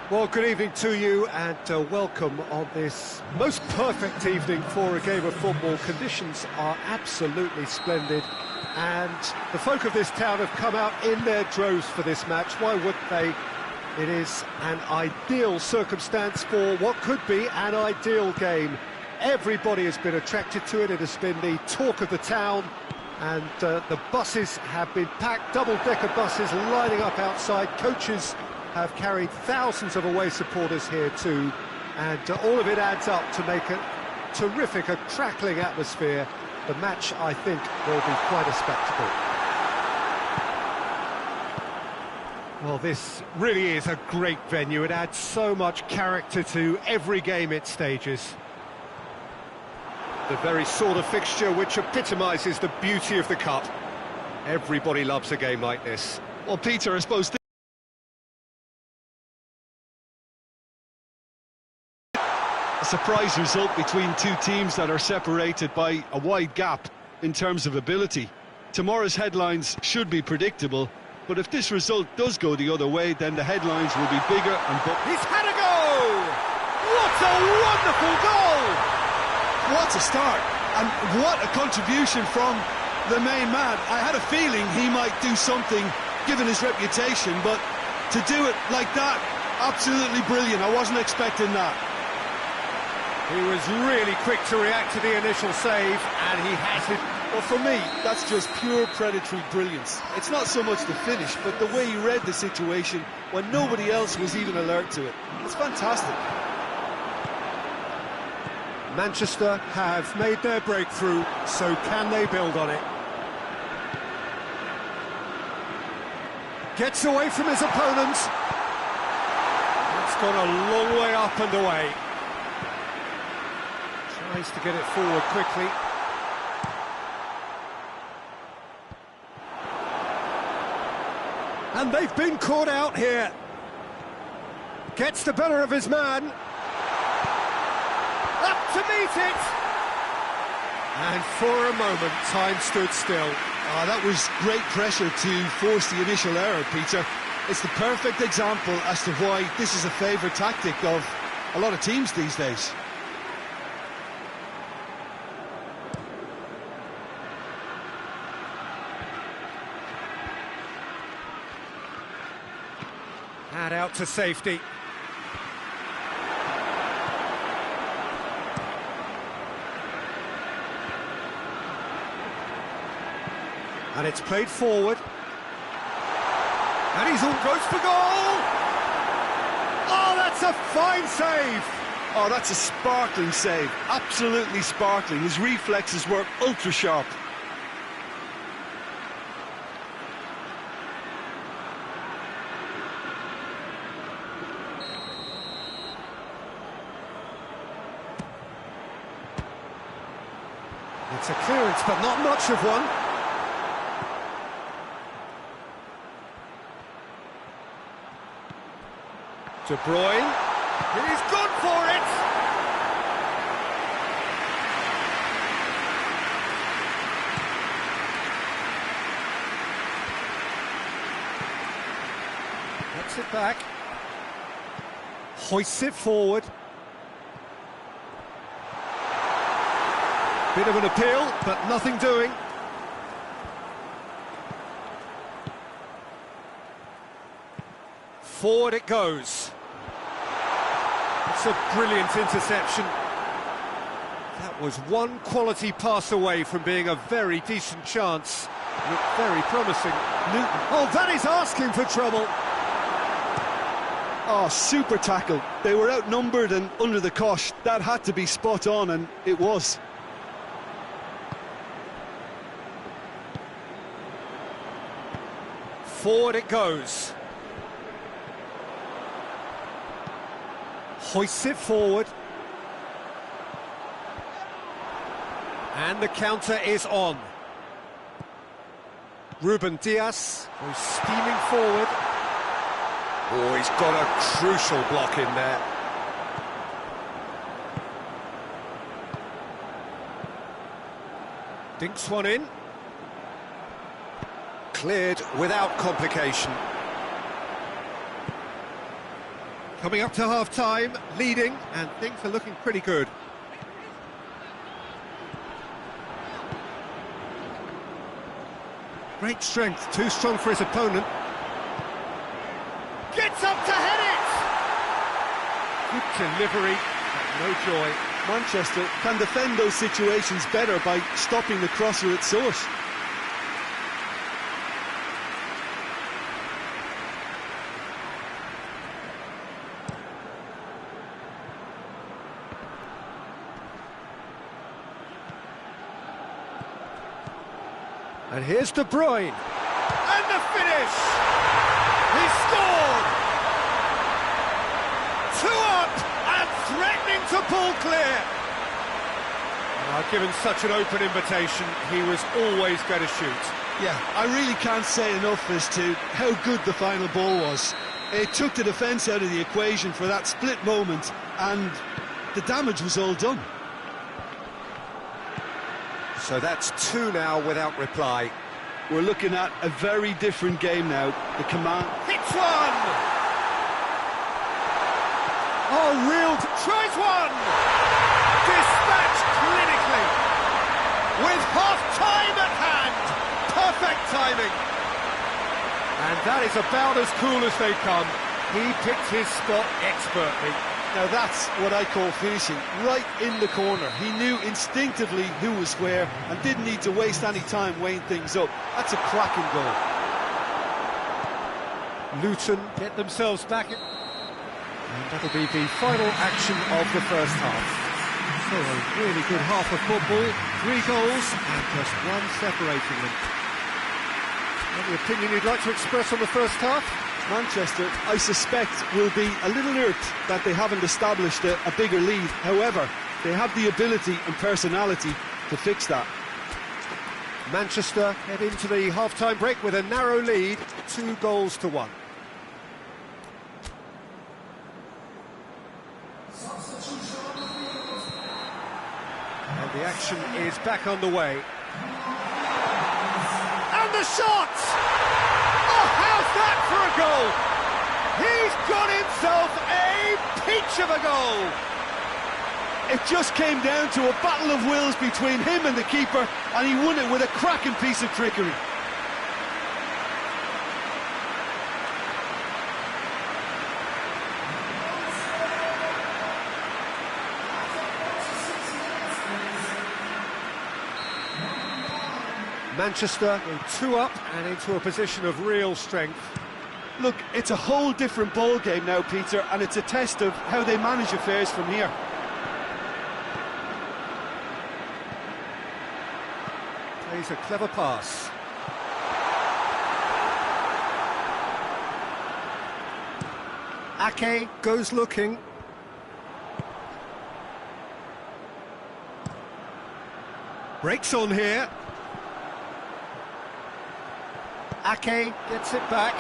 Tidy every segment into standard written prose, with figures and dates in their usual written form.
Well, good evening to you and welcome on this most perfect evening for a game of football. Conditions are absolutely splendid and the folk of this town have come out in their droves for this match. Why wouldn't they? It is an ideal circumstance for what could be an ideal game. Everybody has been attracted to it. It has been the talk of the town, and the buses have been packed, double-decker buses lining up outside. Coaches have carried thousands of away supporters here too, and all of it adds up to make a terrific, a crackling atmosphere. The match, I think, will be quite a spectacle. Well, this really is a great venue. It adds so much character to every game it stages. The very sort of fixture which epitomises the beauty of the cup. Everybody loves a game like this. Well, Peter, I suppose a surprise result between two teams that are separated by a wide gap in terms of ability. Tomorrow's headlines should be predictable, but if this result does go the other way, then the headlines will be bigger and he's had a go! What a wonderful goal! What a start, and what a contribution from the main man. I had a feeling he might do something, given his reputation, but to do it like that, absolutely brilliant. I wasn't expecting that. He was really quick to react to the initial save, and he has it. Well, for me, that's just pure predatory brilliance. It's not so much the finish, but the way he read the situation when nobody else was even alert to it. It's fantastic. Manchester have made their breakthrough, so can they build on it? Gets away from his opponents. It's gone a long way up and away. Tries to get it forward quickly. And they've been caught out here. Gets the better of his man. Up to meet it! And for a moment, time stood still. Oh, that was great pressure to force the initial error, Peter. It's the perfect example as to why this is a favourite tactic of a lot of teams these days. And out to safety. And it's played forward. And he's all goes for goal! Oh, that's a fine save! Oh, that's a sparkling save. Absolutely sparkling. His reflexes were ultra sharp. It's a clearance, but not much of one. De Bruyne, he's gone for it! Gets it back. Hoists it forward. Bit of an appeal, but nothing doing. Forward it goes. It's a brilliant interception. That was one quality pass away from being a very decent chance. Looked very promising. Newton. Oh, that is asking for trouble. Oh, super tackle. They were outnumbered and under the cosh. That had to be spot on, and it was. Forward it goes. Hoists it forward. And the counter is on. Ruben Dias goes steaming forward. Oh, he's got a crucial block in there. Dinks one in. Cleared without complication. Coming up to half-time, leading, and things are looking pretty good. Great strength, too strong for his opponent. Gets up to head it! Good delivery, but no joy. Manchester can defend those situations better by stopping the crosser at source. And here's De Bruyne. And the finish! He scored! 2 up and threatening to pull clear. Given such an open invitation, he was always going to shoot. Yeah, I really can't say enough as to how good the final ball was. It took the defence out of the equation for that split moment, and the damage was all done. So that's 2 now without reply. We're looking at a very different game now. The command... Hits one! Oh, reeled, tries one! Dispatched clinically! With half-time at hand! Perfect timing! And that is about as cool as they come. He picked his spot expertly. Now that's what I call finishing, right in the corner. He knew instinctively who was where and didn't need to waste any time weighing things up. That's a cracking goal. Luton get themselves back. And that'll be the final action of the first half. So a really good half of football, 3 goals and just 1 separating them. Any opinion you'd like to express on the first half? Manchester, I suspect, will be a little irked that they haven't established a bigger lead. However, they have the ability and personality to fix that. Manchester head into the half-time break with a narrow lead, 2 goals to 1. And the action is back on the way. And the shot! Oh, how's that for a goal? He's got himself a peach of a goal! It just came down to a battle of wills between him and the keeper, and he won it with a cracking piece of trickery. Manchester go 2 up and into a position of real strength. Look, it's a whole different ball game now, Peter, and it's a test of how they manage affairs from here. Plays a clever pass. Ake goes looking. Breaks on here. Ake gets it back.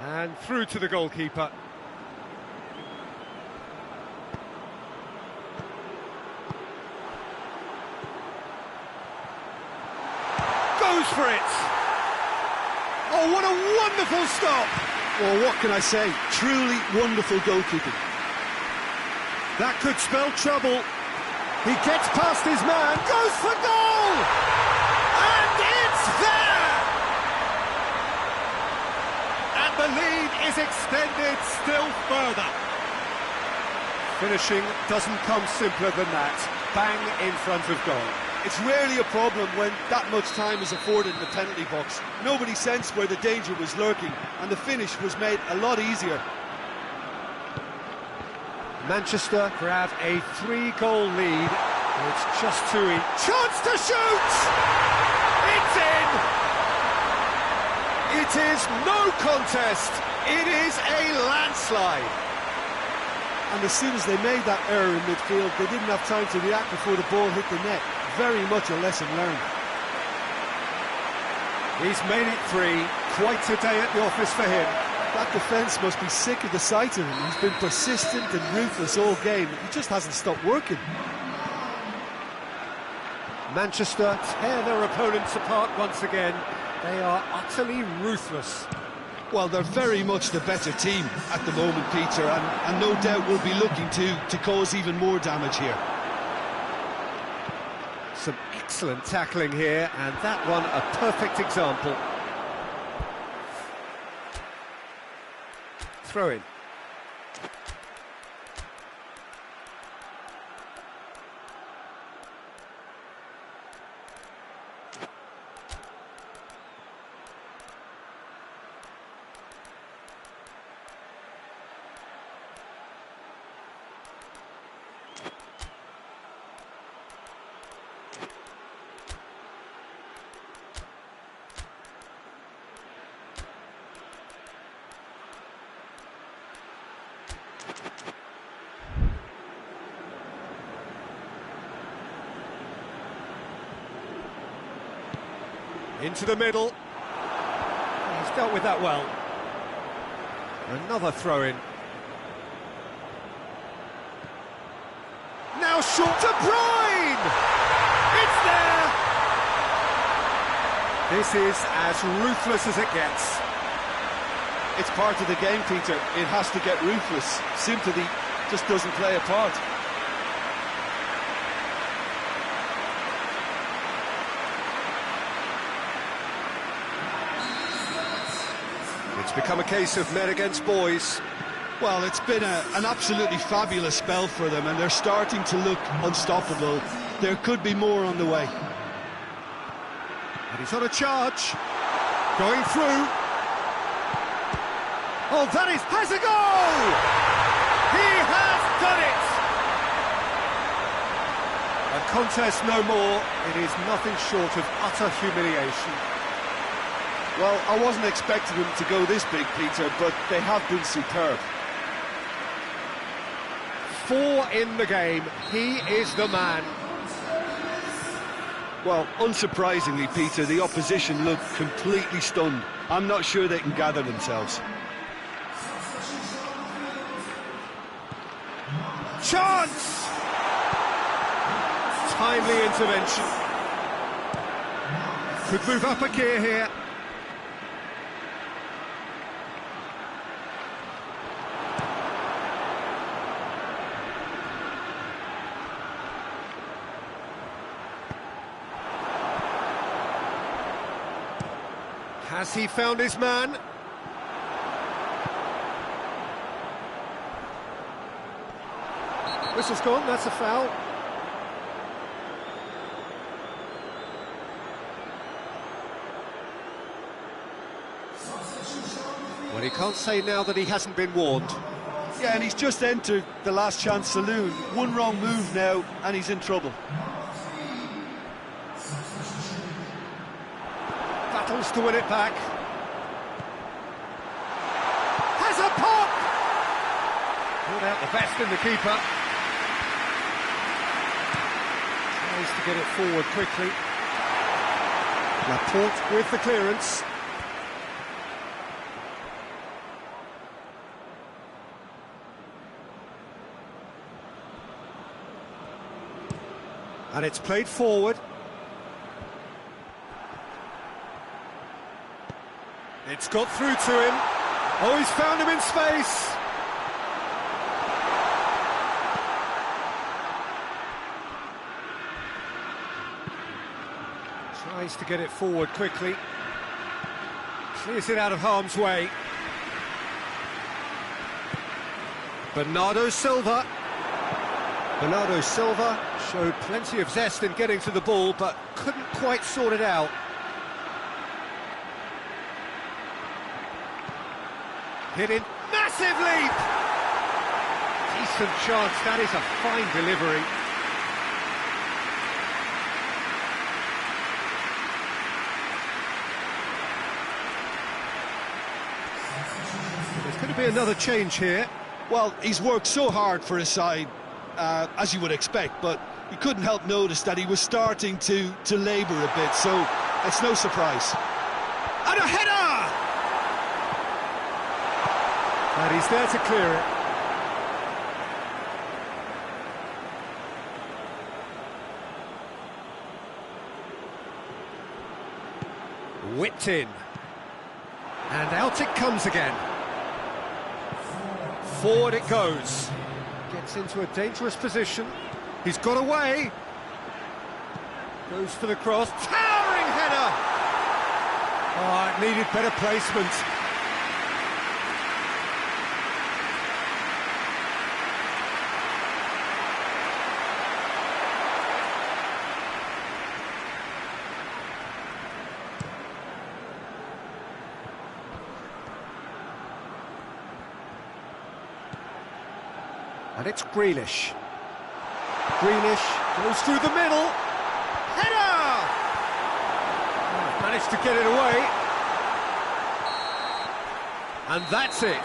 And through to the goalkeeper. Goes for it! Oh, what a wonderful stop! Well, what can I say? Truly wonderful goalkeeping. That could spell trouble. He gets past his man, goes for goal! And it's there! And the lead is extended still further. Finishing doesn't come simpler than that. Bang in front of goal. It's rarely a problem when that much time is afforded in the penalty box. Nobody sensed where the danger was lurking, and the finish was made a lot easier. Manchester grab a 3-goal lead. It's just too easy. Chance to shoot! It's in! It is no contest. It is a landslide. And as soon as they made that error in midfield, they didn't have time to react before the ball hit the net. Very much a lesson learned. He's made it 3. Quite a day at the office for him. That defence must be sick of the sight of him. He's been persistent and ruthless all game. He just hasn't stopped working. Manchester tear their opponents apart once again. They are utterly ruthless. Well, they're very much the better team at the moment, Peter, and no doubt will be looking to cause even more damage here. Some excellent tackling here, and that one a perfect example. Throw in. Into the middle. He's dealt with that well. Another throw-in. Now short to Bruyne! It's there! This is as ruthless as it gets. It's part of the game, Peter. It has to get ruthless. Sympathy just doesn't play a part. It's become a case of men against boys. Well, it's been an absolutely fabulous spell for them, and they're starting to look unstoppable. There could be more on the way. And he's on a charge. Going through. Oh, that has a goal! He has done it! A contest no more. It is nothing short of utter humiliation. Well, I wasn't expecting them to go this big, Peter, but they have been superb. 4 in the game. He is the man. Well, unsurprisingly, Peter, the opposition look completely stunned. I'm not sure they can gather themselves. Chance! Timely intervention. Could move up a gear here. Has he found his man? Whistle's gone, that's a foul. Well, he can't say now that he hasn't been warned. Yeah, and he's just entered the last chance saloon. One wrong move now, and he's in trouble. Battles to win it back. Has a pop! Pulled out the best in the keeper. Tries to get it forward quickly. Laporte with the clearance. And it's played forward. It's got through to him. Oh, he's found him in space. Tries to get it forward quickly. Clears it out of harm's way. Bernardo Silva. Bernardo Silva showed plenty of zest in getting to the ball, but couldn't quite sort it out. Hit in, massive leap! Decent chance, that is a fine delivery. There's going to be another change here. Well, he's worked so hard for his side, as you would expect, but you couldn't help notice that he was starting to labour a bit, so it's no surprise. And a header! And he's there to clear it. Whipped in. And out it comes again. Forward it goes. Gets into a dangerous position. He's got away. Goes for the cross. Towering header! Oh, it needed better placement. And it's Grealish. Grealish goes through the middle. Header! Oh, managed to get it away. And that's it.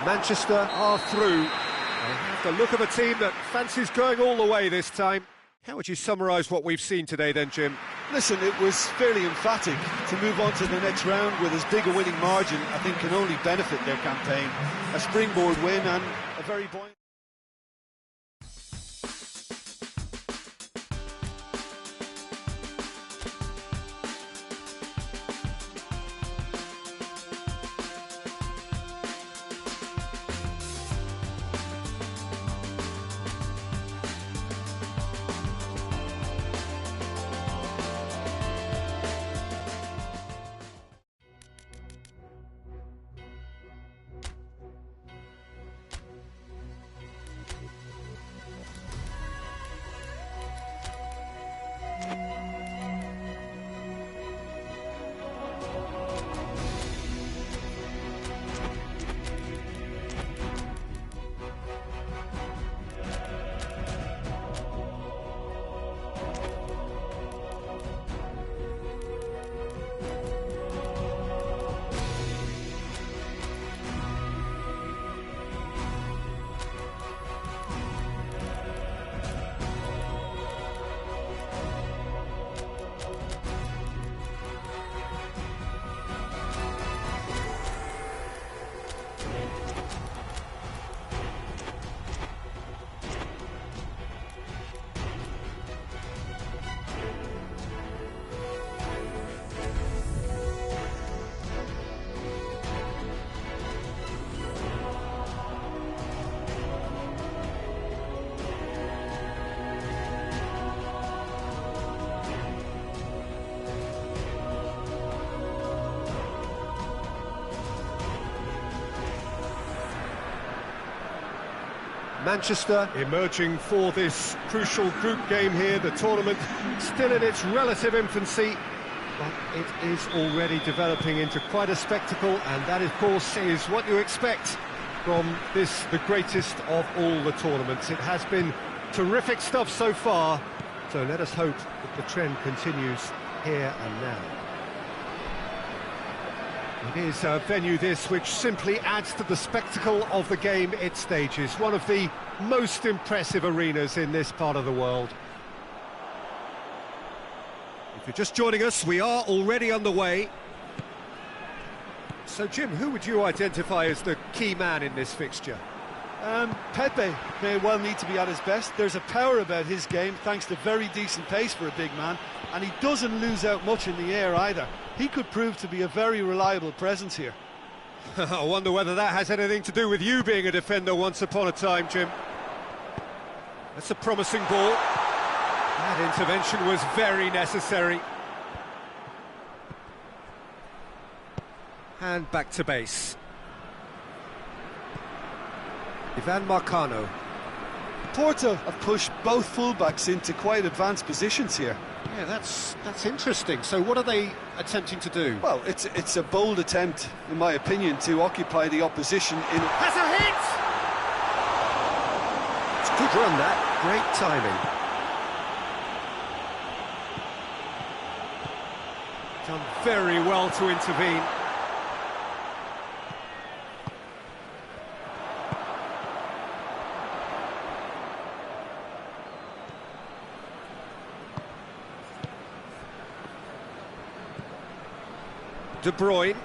Manchester are through. They have the look of a team that fancies going all the way this time. How would you summarise what we've seen today then, Jim? Listen, it was fairly emphatic. To move on to the next round with as big a winning margin, I think can only benefit their campaign. A springboard win and a very buoyant... Manchester emerging for this crucial group game here. The tournament still in its relative infancy, but it is already developing into quite a spectacle, and that, of course, is what you expect from this, the greatest of all the tournaments. It has been terrific stuff so far, so let us hope that the trend continues here and now. It is a venue, this, which simply adds to the spectacle of the game it stages. One of the most impressive arenas in this part of the world. If you're just joining us, we are already underway. So, Jim, who would you identify as the key man in this fixture? Pepe may well need to be at his best. There's a power about his game, thanks to very decent pace for a big man, and he doesn't lose out much in the air either. He could prove to be a very reliable presence here. I wonder whether that has anything to do with you being a defender once upon a time, Jim. That's a promising ball. That intervention was very necessary. And back to base. Ivan Marcano. Porto have pushed both fullbacks into quite advanced positions here. Yeah, that's interesting. So what are they attempting to do? Well, it's a bold attempt, in my opinion, to occupy the opposition in... Has a hit! It's a good run, that. Great timing. Done very well to intervene. De Bruyne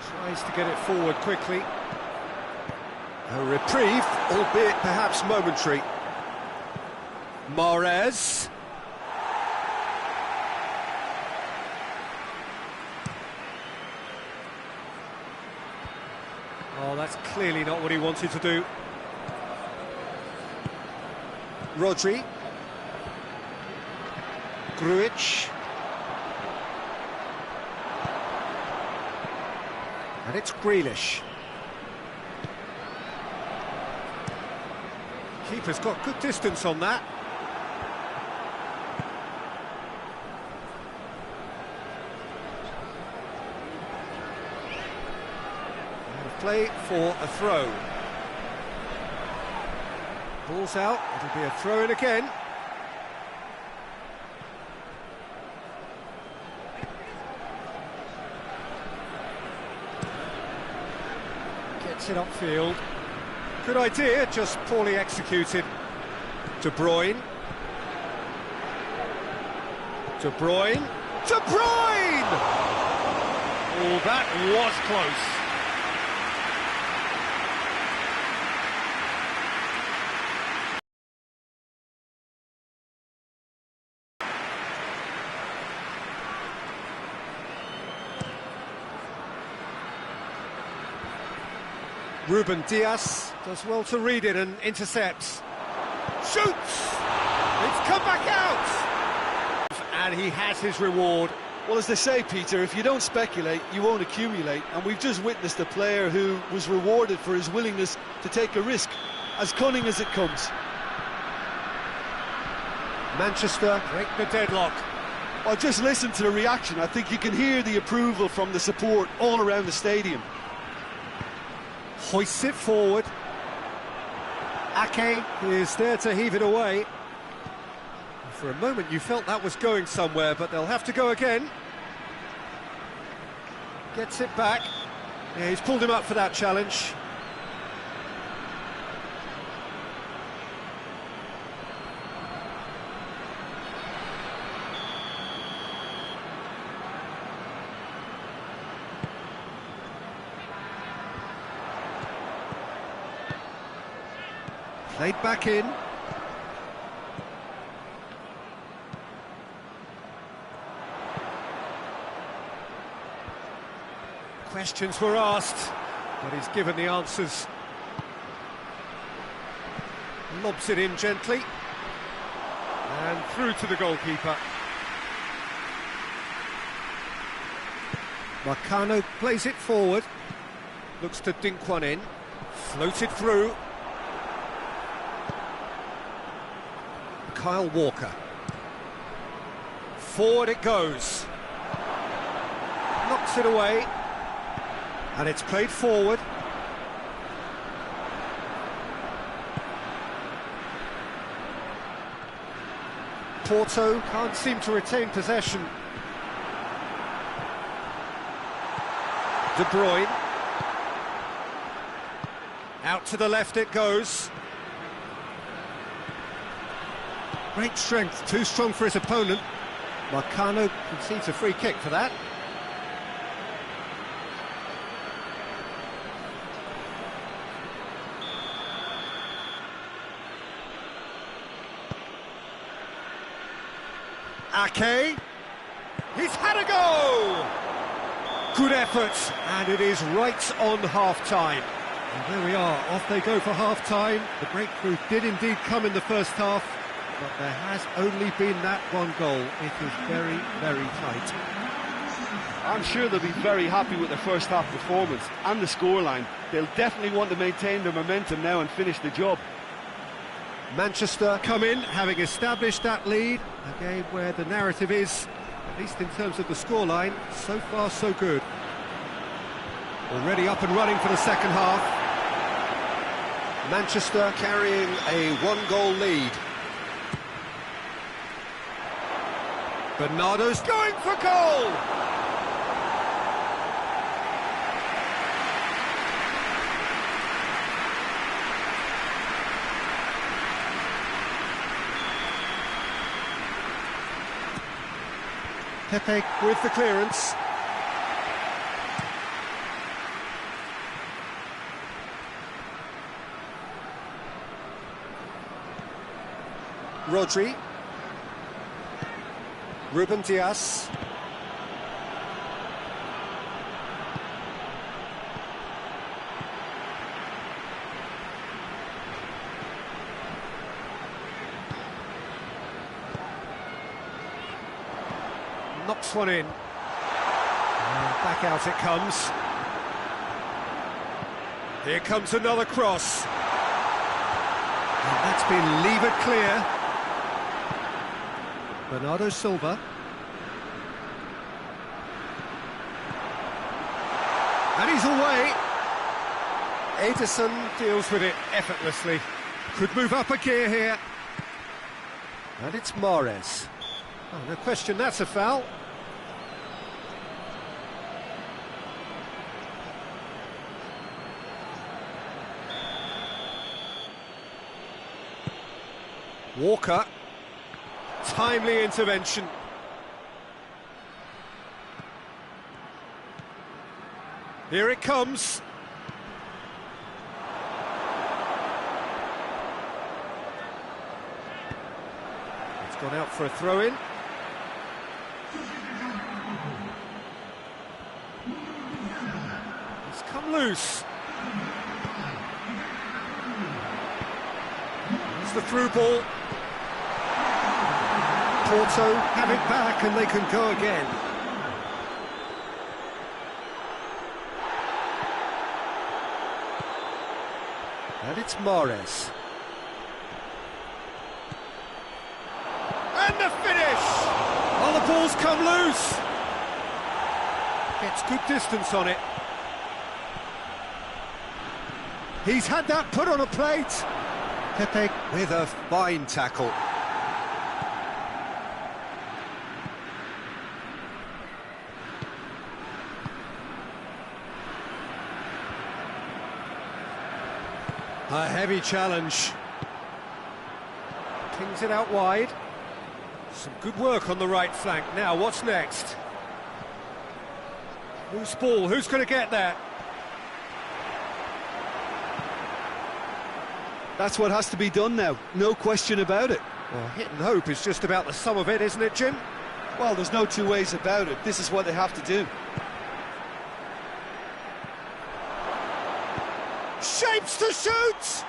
tries to get it forward quickly. A reprieve, albeit perhaps momentary. Mahrez. Oh, that's clearly not what he wanted to do. Rodri. Grujic. And it's Grealish. Keeper's got good distance on that. And play for a throw. Ball's out, it'll be a throw-in again. Gets it upfield. Good idea, just poorly executed. De Bruyne. De Bruyne. De Bruyne! Oh, that was close. Ruben Dias does well to read it and intercepts. Shoots! It's come back out! And he has his reward. Well, as they say, Peter, if you don't speculate, you won't accumulate. And we've just witnessed a player who was rewarded for his willingness to take a risk, as cunning as it comes. Manchester break the deadlock. Well, just listen to the reaction. I think you can hear the approval from the support all around the stadium. Hoists it forward. Ake is there to heave it away. For a moment you felt that was going somewhere, but they'll have to go again. Gets it back. Yeah, he's pulled him up for that challenge. Played back in. Questions were asked, but he's given the answers. Lobs it in gently. And through to the goalkeeper. Marcano plays it forward. Looks to dink one in. Floated through. Kyle Walker. Forward it goes. Knocks it away. And it's played forward. Porto can't seem to retain possession. De Bruyne. Out to the left it goes. Great strength, too strong for his opponent. Marcano concedes a free kick for that. Ake. He's had a go! Good effort, and it is right on half-time. And there we are, off they go for half-time. The breakthrough did indeed come in the first half. But there has only been that one goal. It is very, very tight. I'm sure they'll be very happy with their first half performance and the scoreline. They'll definitely want to maintain their momentum now and finish the job. Manchester come in, having established that lead. A game where the narrative is, at least in terms of the scoreline, so far so good. Already up and running for the second half. Manchester carrying a one-goal lead. Bernardo's going for goal! Pepe with the clearance. Rodri. Ruben Dias. knocks one in. And back out it comes. Here comes another cross. And that's been levered clear. Bernardo Silva. And he's away. Ederson deals with it effortlessly. Could move up a gear here. And it's Mahrez. Oh, no question, that's a foul. Walker. Timely intervention. Here it comes. It's gone out for a throw-in. It's come loose. It's the through ball. Porto have it back and they can go again. And it's Mahrez. And the finish! Oh, the ball's come loose. Gets good distance on it. He's had that put on a plate. Pepe with a fine tackle. A heavy challenge. Pings it out wide. Some good work on the right flank. Now, what's next? Loose ball, who's going to get that? That's what has to be done now, no question about it. Well, hit and hope is just about the sum of it, isn't it, Jim? Well, there's no two ways about it. This is what they have to do. Shapes to shoot!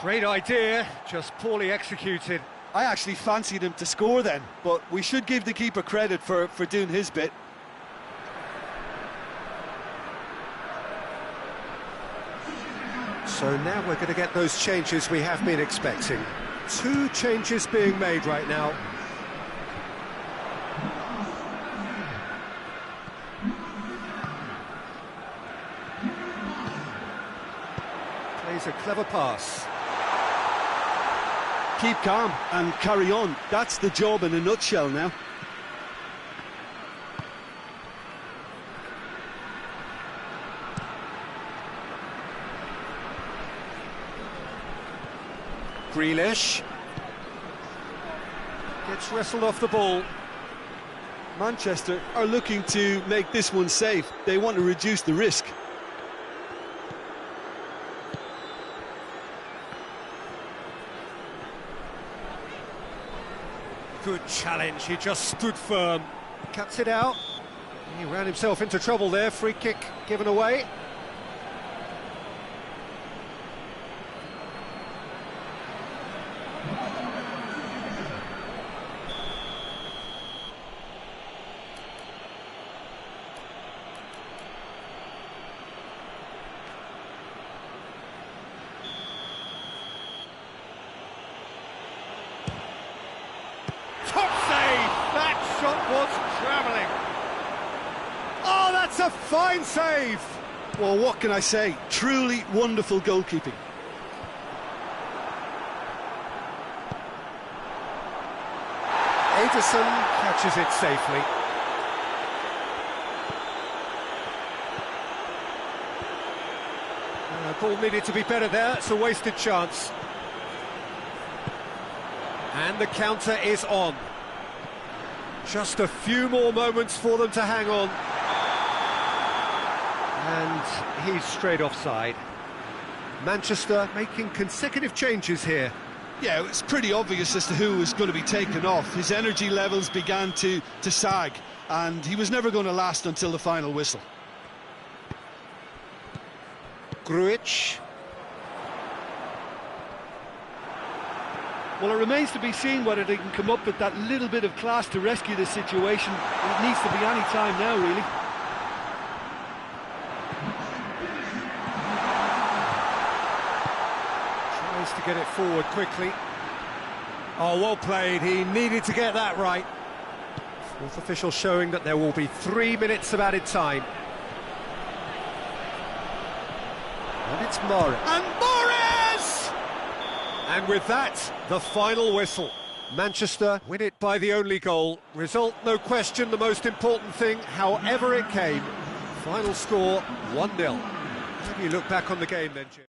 Great idea, just poorly executed. I actually fancied him to score then, but we should give the keeper credit for doing his bit. So now we're going to get those changes we have been expecting. 2 changes being made right now. Plays a clever pass. Keep calm and carry on. That's the job in a nutshell now. Grealish. Gets wrestled off the ball. Manchester are looking to make this one safe. They want to reduce the risk. Good challenge, he just stood firm. Cuts it out. He ran himself into trouble there. Free kick given away. Was travelling. Oh, that's a fine save. Well, what can I say? Truly wonderful goalkeeping. Ederson catches it safely. Ball needed to be better there. It's a wasted chance. And the counter is on. Just a few more moments for them to hang on. And he's straight offside. Manchester making consecutive changes here. Yeah, it's pretty obvious as to who was going to be taken off. His energy levels began to sag, and he was never going to last until the final whistle. Grujic. Well, it remains to be seen whether they can come up with that little bit of class to rescue this situation. It needs to be any time now, really. Tries to get it forward quickly. Oh, well played. He needed to get that right. Fourth official showing that there will be 3 minutes of added time. And it's Morris. And Morris! And with that, the final whistle. Manchester win it by the only goal. Result, no question, the most important thing, however it came. Final score, 1-0. How do you look back on the game then, Jim?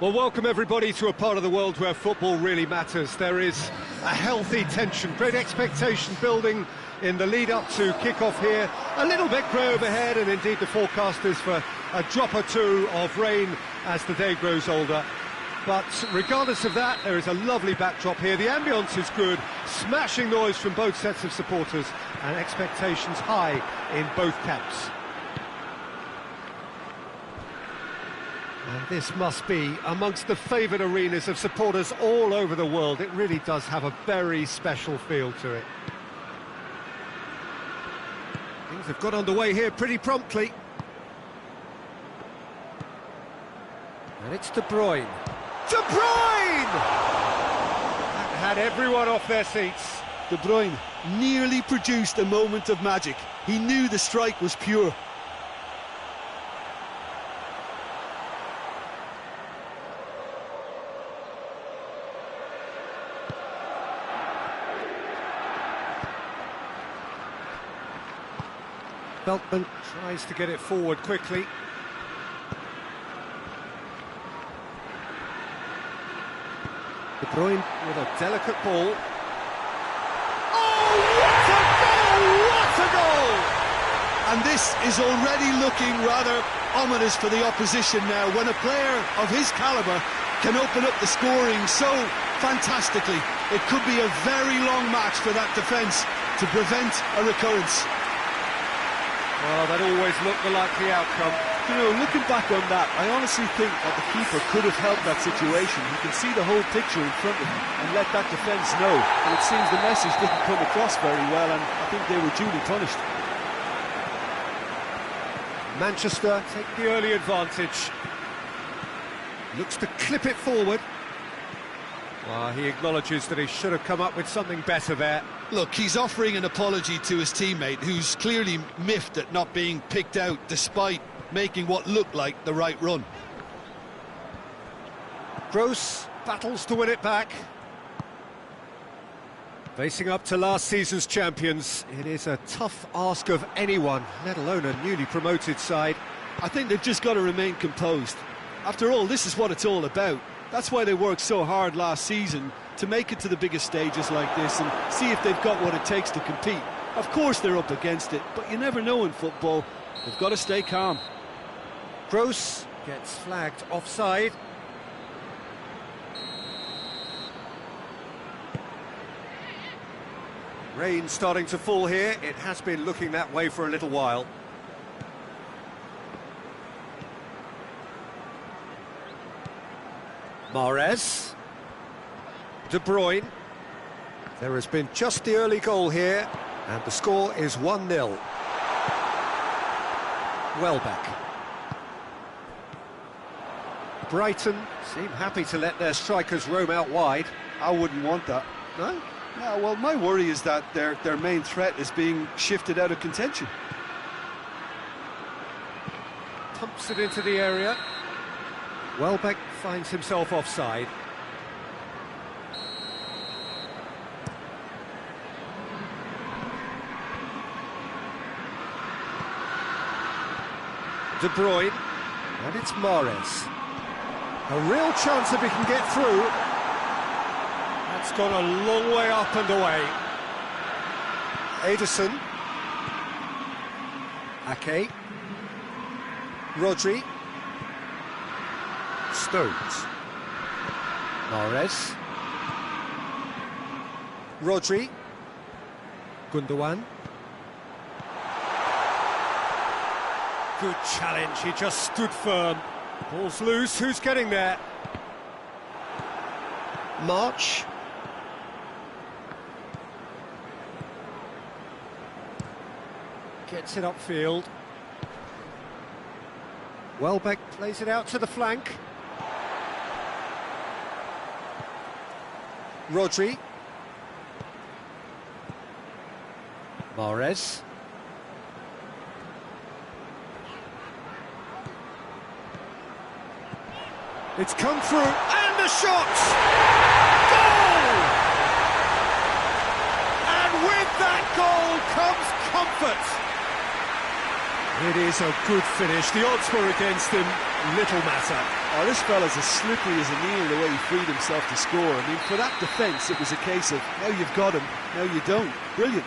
Well, welcome everybody to a part of the world where football really matters. There is a healthy tension, great expectation building in the lead-up to kick-off here. A little bit grey overhead, and indeed the forecast is for a drop or two of rain as the day grows older. But regardless of that, there is a lovely backdrop here. The ambience is good, smashing noise from both sets of supporters, and expectations high in both camps. And this must be amongst the favoured arenas of supporters all over the world. It really does have a very special feel to it. Things have got underway here pretty promptly. And it's De Bruyne. De Bruyne! That had everyone off their seats. De Bruyne nearly produced a moment of magic. He knew the strike was pure. Beltman tries to get it forward quickly. De Bruyne with a delicate ball. Oh, what a goal! What a goal! And this is already looking rather ominous for the opposition now, when a player of his calibre can open up the scoring so fantastically. It could be a very long match for that defence to prevent a recurrence. Well, that always looked the likely outcome. You know, looking back on that, I honestly think that the keeper could have helped that situation. He can see the whole picture in front of him and let that defence know. And it seems the message didn't come across very well, and I think they were duly punished. Manchester take the early advantage. Looks to clip it forward. Well, he acknowledges that he should have come up with something better there. Look, he's offering an apology to his teammate, who's clearly miffed at not being picked out despite making what looked like the right run. Gross battles to win it back. Facing up to last season's champions, it is a tough ask of anyone, let alone a newly promoted side. I think they've just got to remain composed. After all, this is what it's all about. That's why they worked so hard last season, to make it to the biggest stages like this and see if they've got what it takes to compete. Of course they're up against it, but you never know in football. They've got to stay calm. Gross gets flagged offside. Rain starting to fall here. It has been looking that way for a little while. Mahrez. De Bruyne. There has been just the early goal here, and the score is 1-0. Welbeck. Brighton seem happy to let their strikers roam out wide. I wouldn't want that. No? Yeah, well, my worry is that their main threat is being shifted out of contention. Pumps it into the area. Welbeck finds himself offside. De Bruyne, and it's Mahrez. A real chance if he can get through. That's gone a long way up and away. Ederson. Ake. Rodri. Stones. Mahrez. Rodri. Gundogan. Good challenge, he just stood firm. Ball's loose, who's getting there? March. Gets it upfield. Welbeck plays it out to the flank. Rodri. Mahrez. It's come through, and the shot! Goal! And with that goal comes comfort. It is a good finish. The odds were against him, little matter. Oh, this fella's as slippery as an eel the way he freed himself to score. I mean, for that defence, it was a case of, now you've got him, now you don't. Brilliant.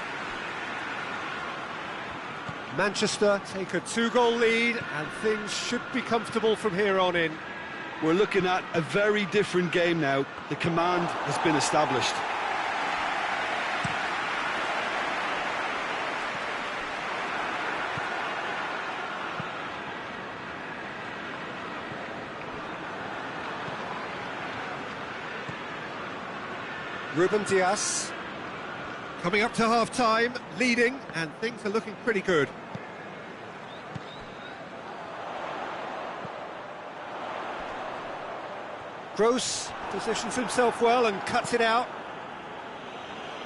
Manchester take a 2-goal lead, and things should be comfortable from here on in. We're looking at a very different game now. The command has been established. Ruben Dias coming up to half-time, leading, and things are looking pretty good. Gross positions himself well and cuts it out.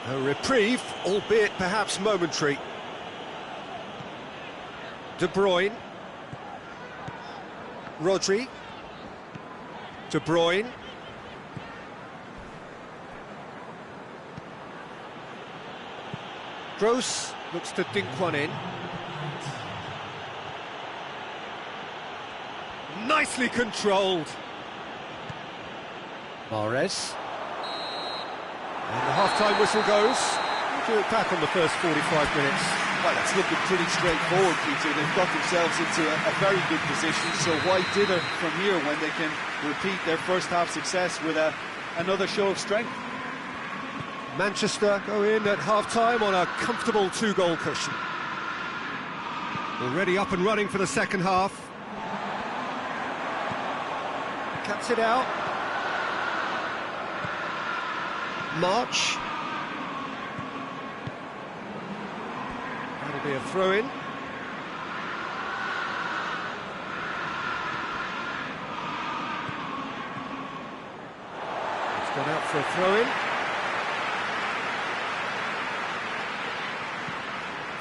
A reprieve, albeit perhaps momentary. De Bruyne. Rodri. De Bruyne. Gross looks to dink one in. Nicely controlled. Mahrez. And the half-time whistle goes. We'll do it back on the first 45 minutes. Well, it's looking pretty straightforward, Peter. They've got themselves into a very good position, so why dither from here when they can repeat their first-half success with another show of strength? Manchester go in at half-time on a comfortable 2-goal cushion. Already up and running for the second half. Cuts it out. March. That'll be a throw-in. It's gone out for a throw-in.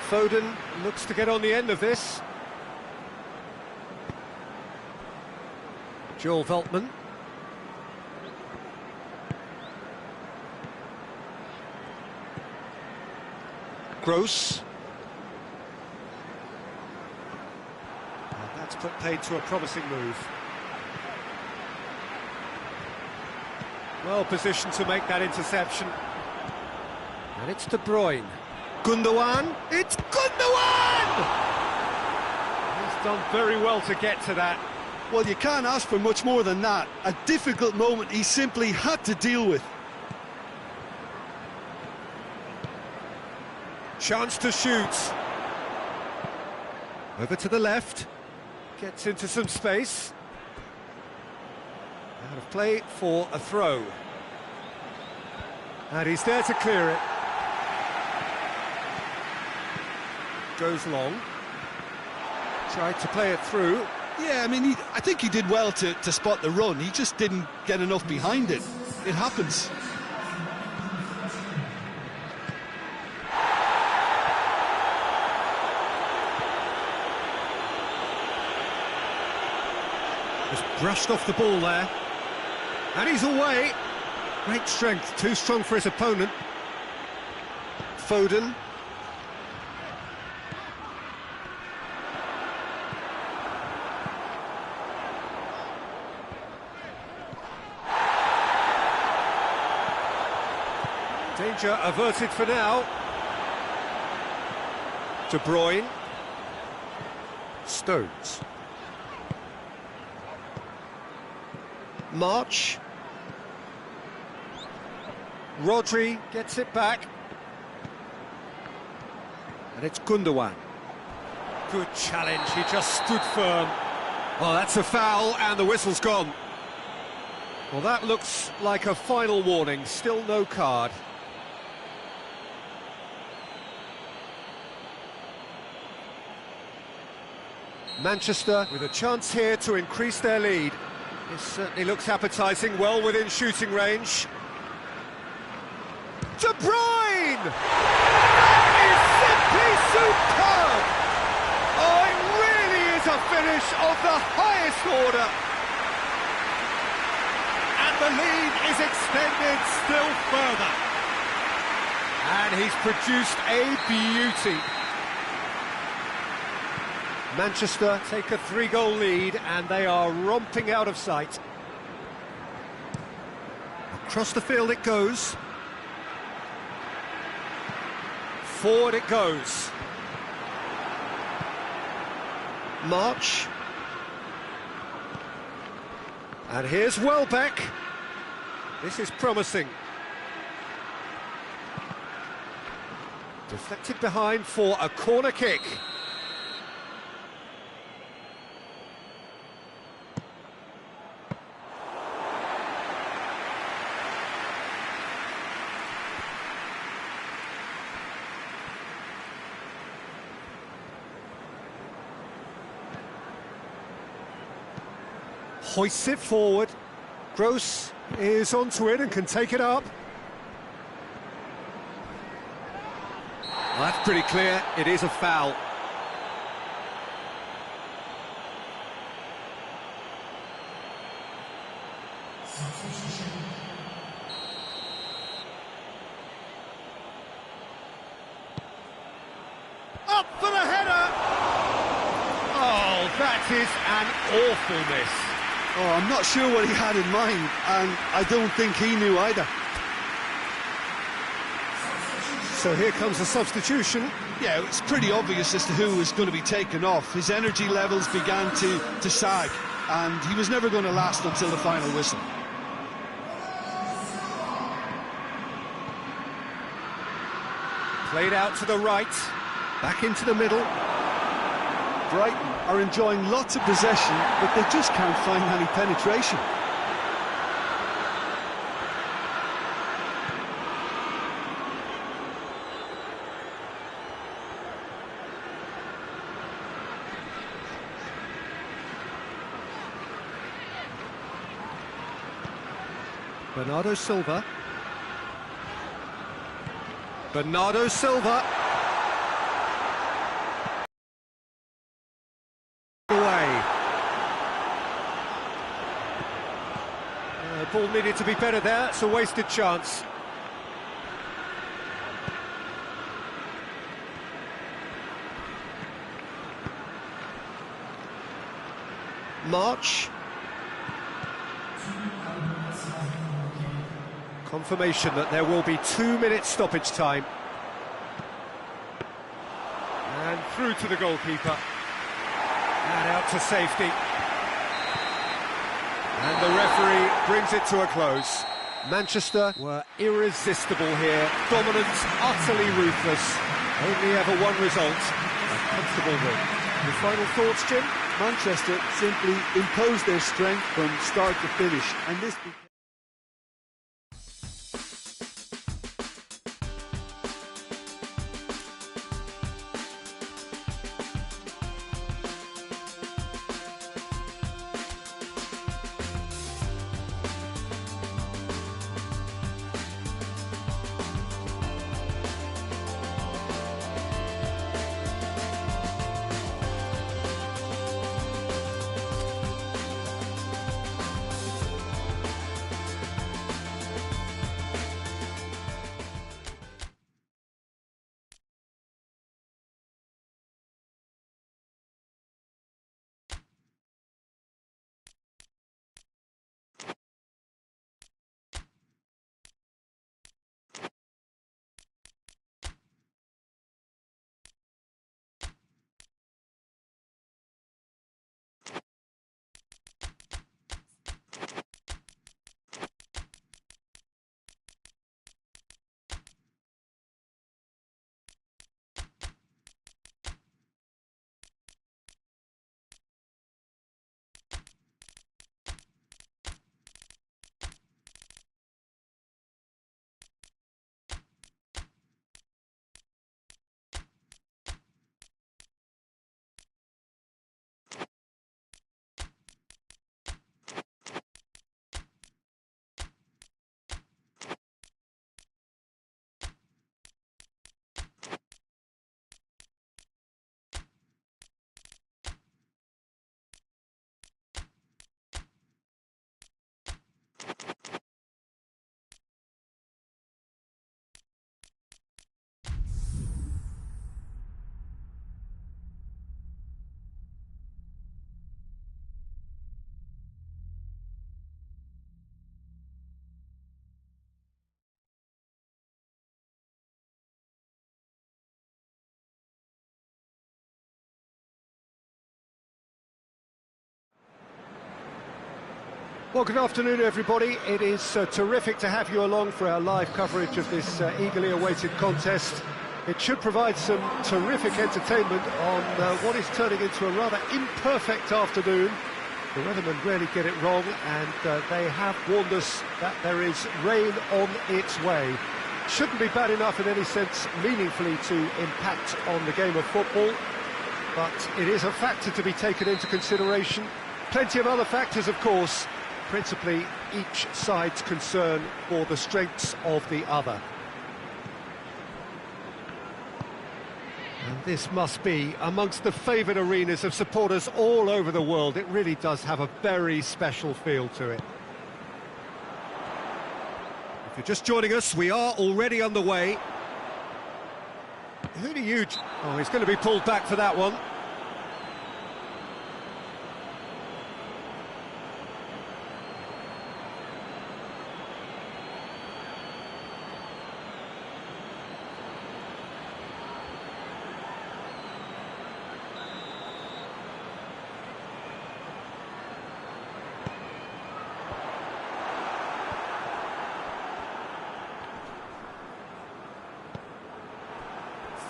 Foden looks to get on the end of this. Joel Veltman. Gross. And that's put paid to a promising move. Well positioned to make that interception. And it's De Bruyne. Gundogan, it's Gundogan! He's done very well to get to that. Well, you can't ask for much more than that. A difficult moment he simply had to deal with. Chance to shoot. Over to the left. Gets into some space. Out of play for a throw. And he's there to clear it. Goes long. Tried to play it through. Yeah, I mean, I think he did well to spot the run. He just didn't get enough behind it. It happens. Just brushed off the ball there. And he's away. Great strength, too strong for his opponent. Foden. Danger averted for now. De Bruyne. Stones. March. Rodri gets it back. And it's Gundogan. Good challenge, he just stood firm. Well, that's a foul and the whistle's gone. Well, that looks like a final warning, still no card. Manchester with a chance here to increase their lead. This certainly looks appetising, well within shooting range. De Bruyne! That is simply superb! Oh, it really is a finish of the highest order. And the lead is extended still further. And he's produced a beauty. Manchester take a 3-goal lead and they are romping out of sight. Across the field it goes. Forward it goes. March. And here's Welbeck. This is promising. Deflected behind for a corner kick. Hoists it forward. Gross is onto it and can take it up. Well, that's pretty clear. It is a foul. Up for the header! Oh, that is an awful miss. Oh, I'm not sure what he had in mind, and I don't think he knew either. So here comes a substitution. Yeah, it's pretty obvious as to who was going to be taken off. His energy levels began to sag, and he was never going to last until the final whistle. Played out to the right, back into the middle. Brighton are enjoying lots of possession, but they just can't find any penetration. Bernardo Silva. Bernardo Silva. Away. The ball needed to be better there. It's a wasted chance. March. Confirmation that there will be 2 minutes stoppage time. through to the goalkeeper. And out to safety. And the referee brings it to a close. Manchester were irresistible here. Dominance, utterly ruthless. Only ever one result, a comfortable win. Your final thoughts, Jim? Manchester simply imposed their strength from start to finish, and this became... Well, good afternoon, everybody. It is terrific to have you along for our live coverage of this eagerly awaited contest. It should provide some terrific entertainment on what is turning into a rather imperfect afternoon. The weathermen rarely get it wrong, and they have warned us that there is rain on its way. Shouldn't be bad enough in any sense meaningfully to impact on the game of football, but it is a factor to be taken into consideration. Plenty of other factors, of course, principally each side's concern for the strengths of the other. And this must be amongst the favoured arenas of supporters all over the world. It really does have a very special feel to it. If you're just joining us, we are already underway. Who do you... Oh, he's going to be pulled back for that one.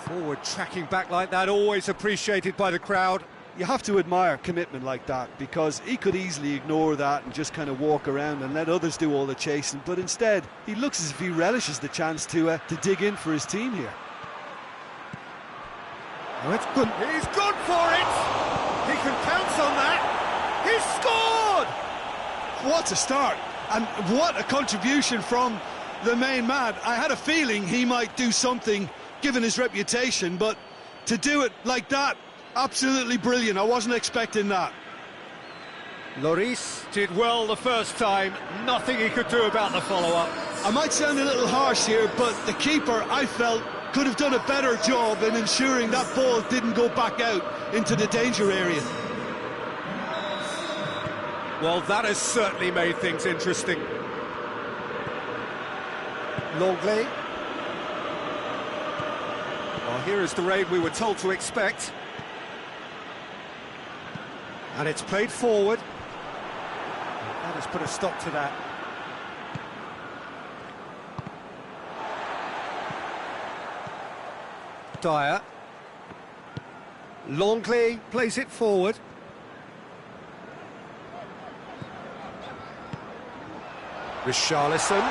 Forward tracking back like that, always appreciated by the crowd. You have to admire commitment like that, because he could easily ignore that and just kind of walk around and let others do all the chasing, but instead he looks as if he relishes the chance to dig in for his team here. Oh, it's good. He's good for it! He can pounce on that! He's scored! What a start, and what a contribution from the main man. I had a feeling he might do something given his reputation, but to do it like that, absolutely brilliant. I wasn't expecting that. Lloris did well the first time, nothing he could do about the follow-up. I might sound a little harsh here, but the keeper, I felt, could have done a better job in ensuring that ball didn't go back out into the danger area. Well, that has certainly made things interesting. Longley. Well, here is the rain we were told to expect. And it's played forward. That has put a stop to that. Dyer. Longley plays it forward. Richarlison.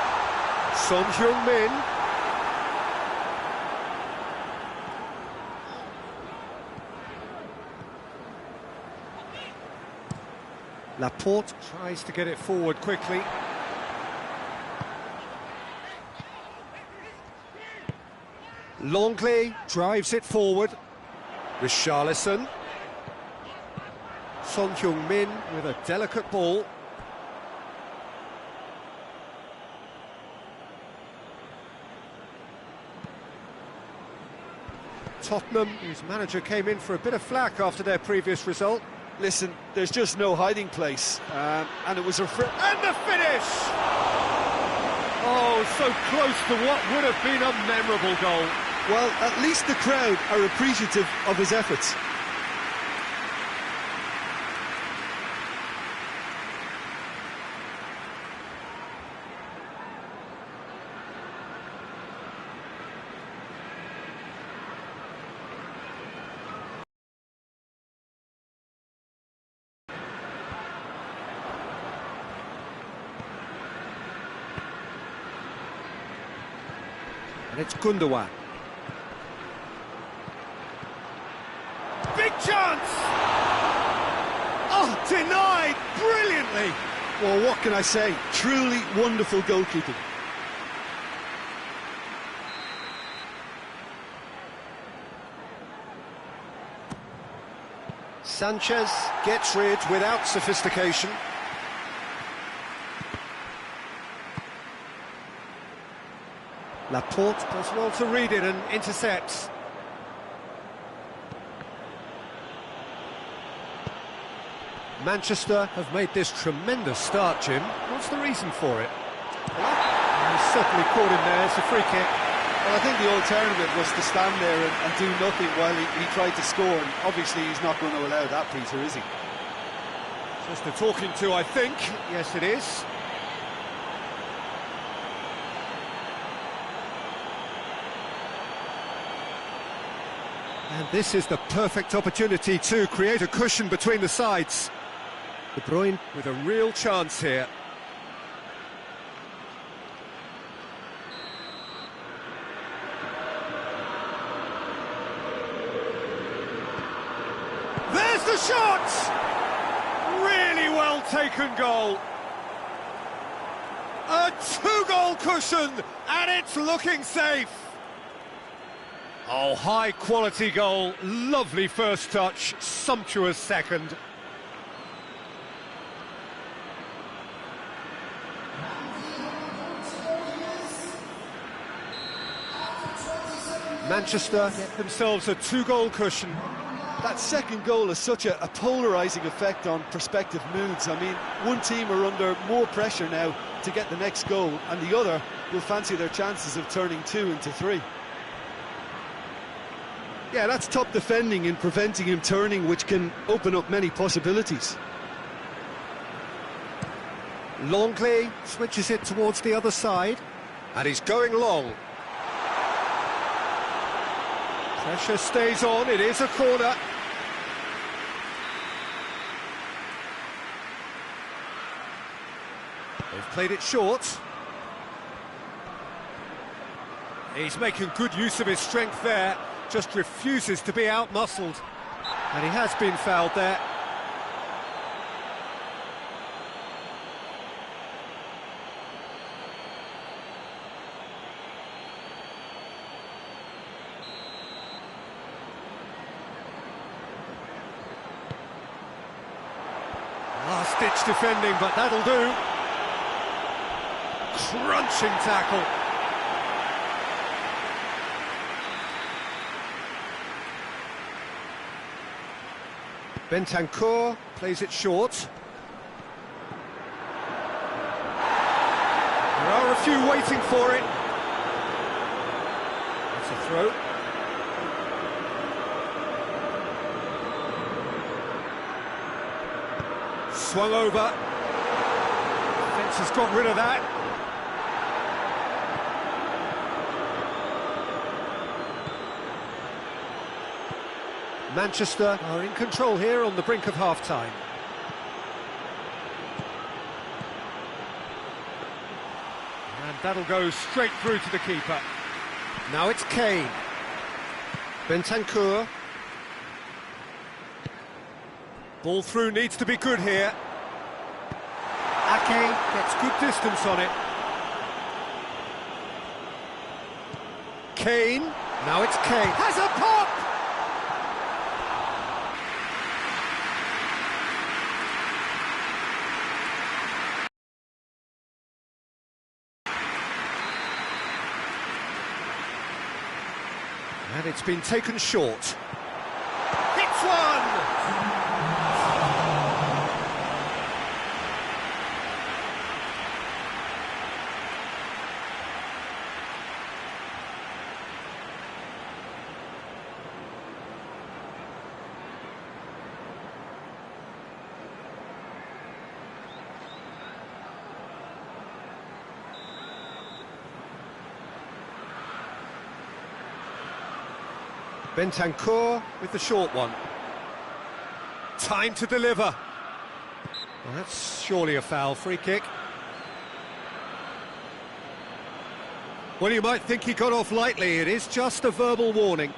Son Heung-min. Laporte tries to get it forward quickly. Longley drives it forward. Richarlison. Son Heung-min with a delicate ball. Tottenham, whose manager came in for a bit of flack after their previous result. Listen, there's just no hiding place, and it was a... And the finish! Oh, so close to what would have been a memorable goal. Well, at least the crowd are appreciative of his efforts. And it's Gundogan. Big chance! Oh, denied brilliantly! Well, what can I say? Truly wonderful goalkeeping. Sanchez gets rid without sophistication. Laporte does well to read it and intercepts. Manchester have made this tremendous start, Jim. What's the reason for it? He's certainly caught him there. It's a free kick. Well, I think the alternative was to stand there and do nothing while he tried to score, and obviously he's not going to allow that, Peter, is he? Just a talking to, I think. Yes, it is. And this is the perfect opportunity to create a cushion between the sides. De Bruyne with a real chance here. There's the shot! Really well taken goal. A two-goal cushion, and it's looking safe. Oh, high-quality goal, lovely first touch, sumptuous second. Manchester get themselves a two-goal cushion. That second goal has such a polarising effect on prospective moods. I mean, one team are under more pressure now to get the next goal, and the other will fancy their chances of turning 2 into 3. Yeah, that's top defending and preventing him turning, which can open up many possibilities. Longley switches it towards the other side, and he's going long. Pressure stays on, it is a corner. They've played it short. He's making good use of his strength there. Just refuses to be out-muscled. And he has been fouled there. Last-ditch defending, but that'll do. Crunching tackle. Bentancur plays it short. There are a few waiting for it. That's a throw. Swung over. Defence has got rid of that. Manchester are in control here on the brink of half-time. And that'll go straight through to the keeper. Now it's Kane. Bentancur. Ball through needs to be good here. Ake gets good distance on it. Kane. Now it's Kane. Has a pop! And it's been taken short. Hits one! Bentancur with the short one. Time to deliver. Well, that's surely a foul. Free kick. Well, you might think he got off lightly. It is just a verbal warning.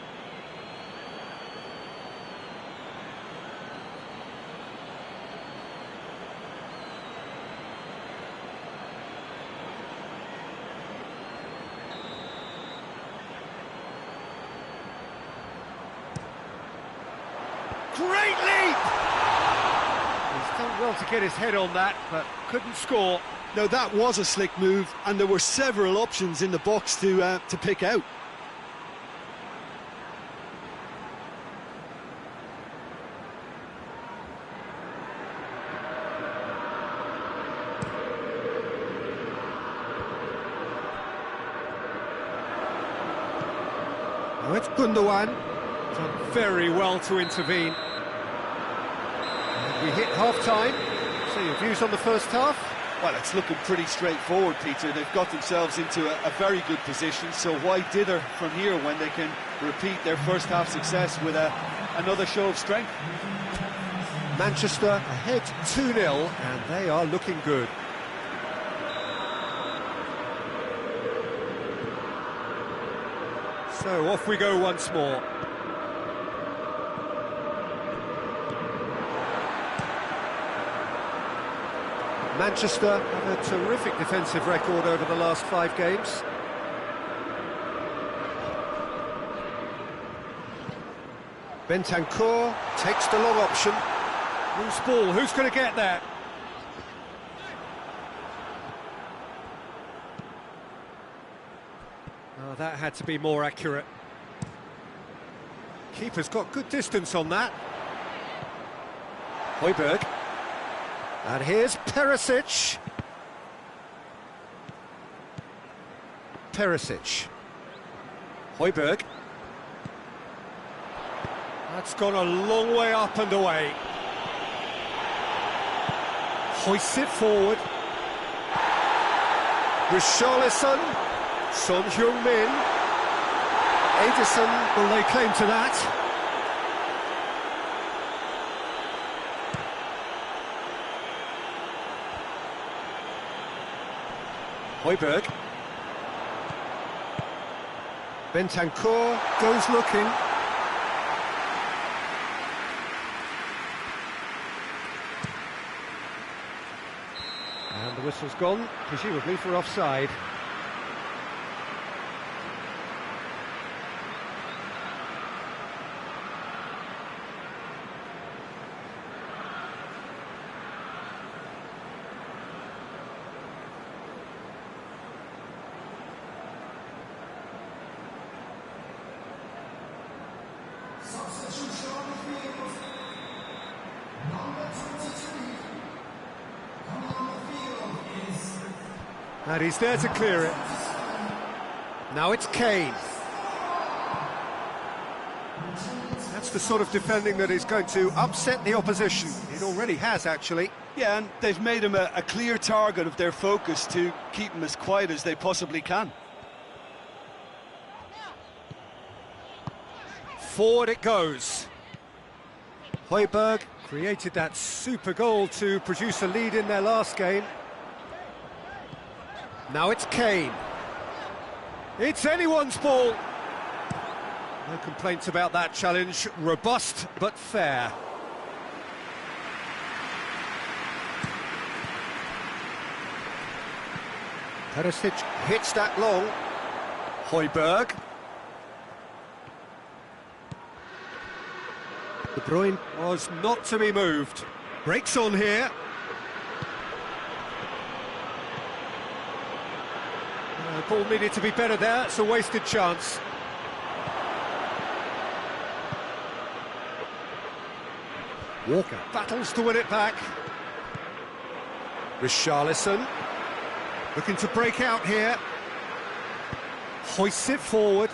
Great leap! He's done well to get his head on that, but couldn't score. Now that was a slick move, and there were several options in the box to pick out. Now it's Gundogan. Done very well to intervene. And we hit half-time. So your views on the first half? Well, it's looking pretty straightforward, Peter. They've got themselves into a very good position, so why dither from here when they can repeat their first half success with another show of strength? Manchester ahead 2-0, and they are looking good. So off we go once more. Manchester have a terrific defensive record over the last 5 games. Bentancur takes the long option. Loose ball, who's going to get that? Oh, that had to be more accurate. Keeper's got good distance on that. Højbjerg. And here's Perisic. Perisic. Højbjerg. That's gone a long way up and away. Hoists it forward. Richarlison. Son Heung-min. Edison will lay claim to that. Højbjerg. Bentancur goes looking. And the whistle's gone, presumably for offside. And he's there to clear it. Now it's Kane. That's the sort of defending that is going to upset the opposition. It already has, actually. Yeah, and they've made him a clear target of their focus to keep him as quiet as they possibly can. Forward it goes. Højbjerg created that super goal to produce a lead in their last game. Now it's Kane. It's anyone's ball. No complaints about that challenge. Robust but fair. Perisic hits that long. Højbjerg. De Bruyne was not to be moved. Breaks on here. The ball needed to be better there. It's a wasted chance. Walker battles to win it back. Richarlison looking to break out here. Hoists it forward.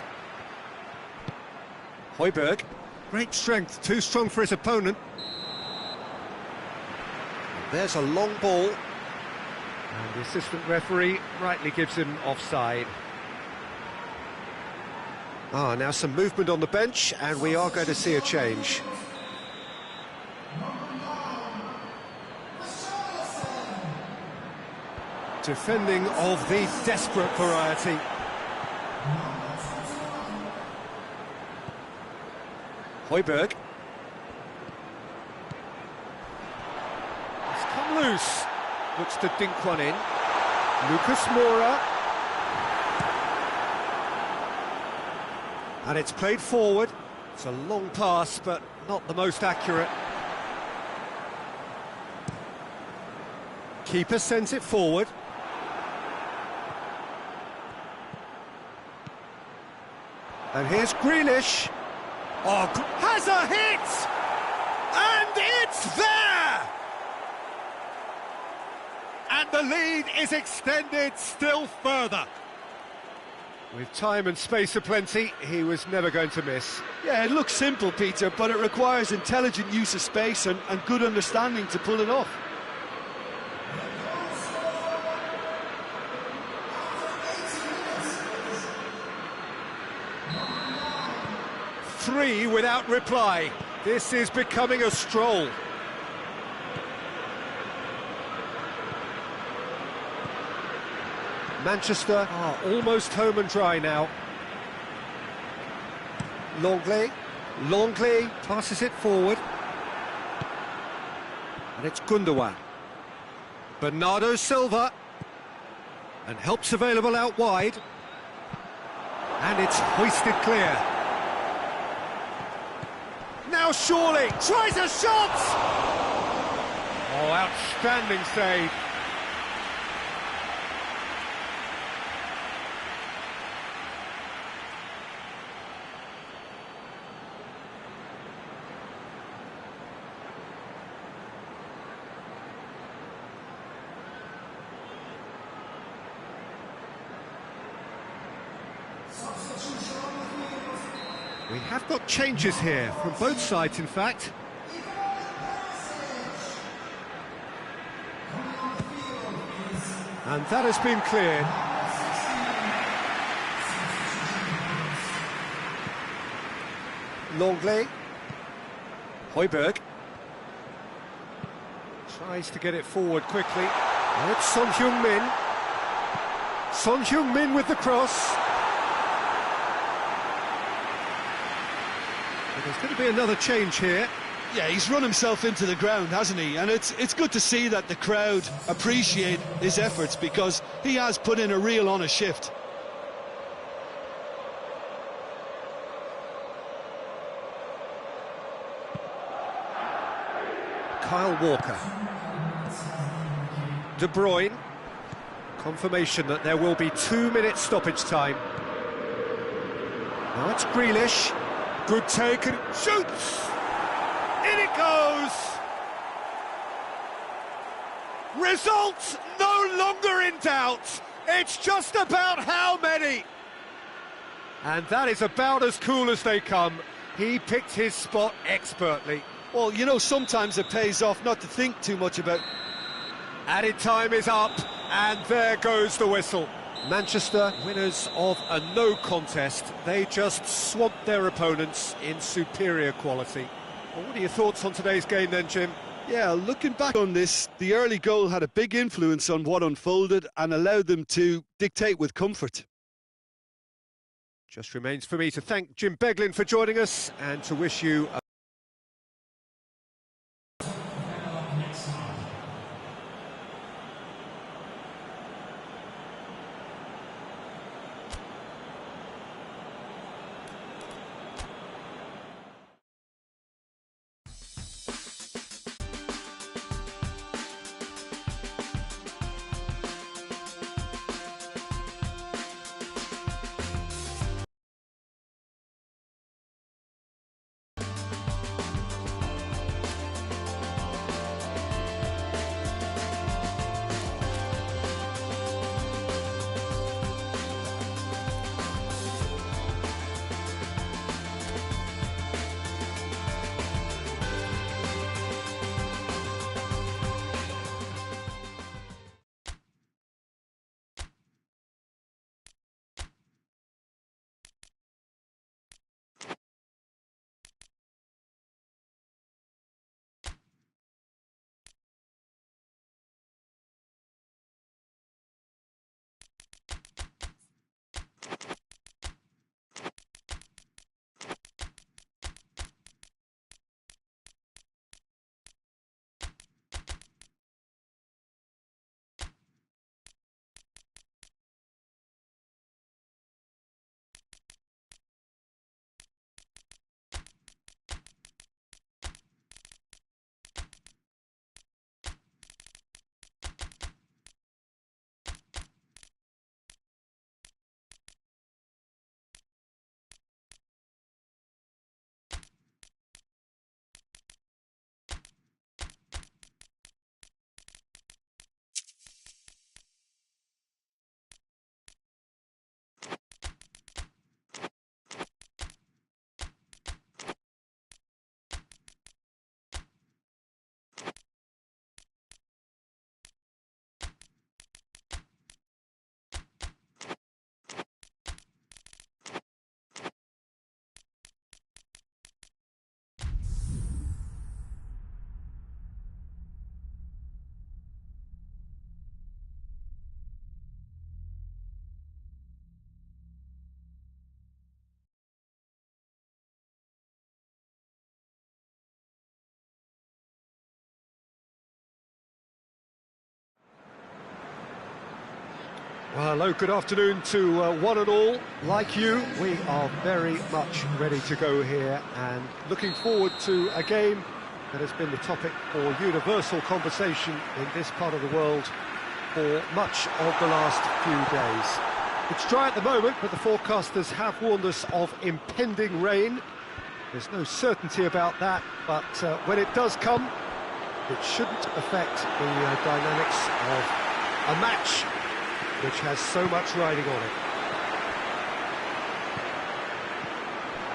Højbjerg. Great strength, too strong for his opponent. There's a long ball. And the assistant referee rightly gives him offside. Now some movement on the bench, and we are going to see a change. Defending of the desperate variety. Højbjerg. It's come loose. Looks to dink one in. Lucas Moura. And it's played forward. It's a long pass, but not the most accurate. Keeper sends it forward. And here's Grealish. Oh, has a hit! And it's there! And the lead is extended still further. With time and space aplenty, he was never going to miss. Yeah, it looks simple, Peter, but it requires intelligent use of space and good understanding to pull it off. Three without reply. This is becoming a stroll. Manchester are almost home and dry now. Longley passes it forward. And it's Gundogan. Bernardo Silva. And help's available out wide. And it's hoisted clear. Now surely tries a shot! Oh, outstanding save. We have got changes here, from both sides in fact. And that has been cleared. Longley. Højbjerg. Tries to get it forward quickly. And it's Son Heung-min. Son Heung-min with the cross. There's going to be another change here. Yeah, he's run himself into the ground, hasn't he? And it's good to see that the crowd appreciate his efforts, because he has put in a real honest shift. Kyle Walker. De Bruyne. Confirmation that there will be 2 minutes stoppage time. Now it's Grealish. Good take and shoots! In it goes! Results no longer in doubt. It's just about how many. And that is about as cool as they come. He picked his spot expertly. Well, you know, sometimes it pays off not to think too much about... Added time is up, and there goes the whistle. Manchester, winners of a no contest. They just swamped their opponents in superior quality. Well, what are your thoughts on today's game then, Jim? Yeah, looking back on this, the early goal had a big influence on what unfolded and allowed them to dictate with comfort. Just remains for me to thank Jim Beglin for joining us and to wish you a Well, hello, good afternoon to one and all. Like you, we are very much ready to go here and looking forward to a game that has been the topic for universal conversation in this part of the world for much of the last few days. It's dry at the moment, but the forecasters have warned us of impending rain. There's no certainty about that, but when it does come, it shouldn't affect the dynamics of a match which has so much riding on it.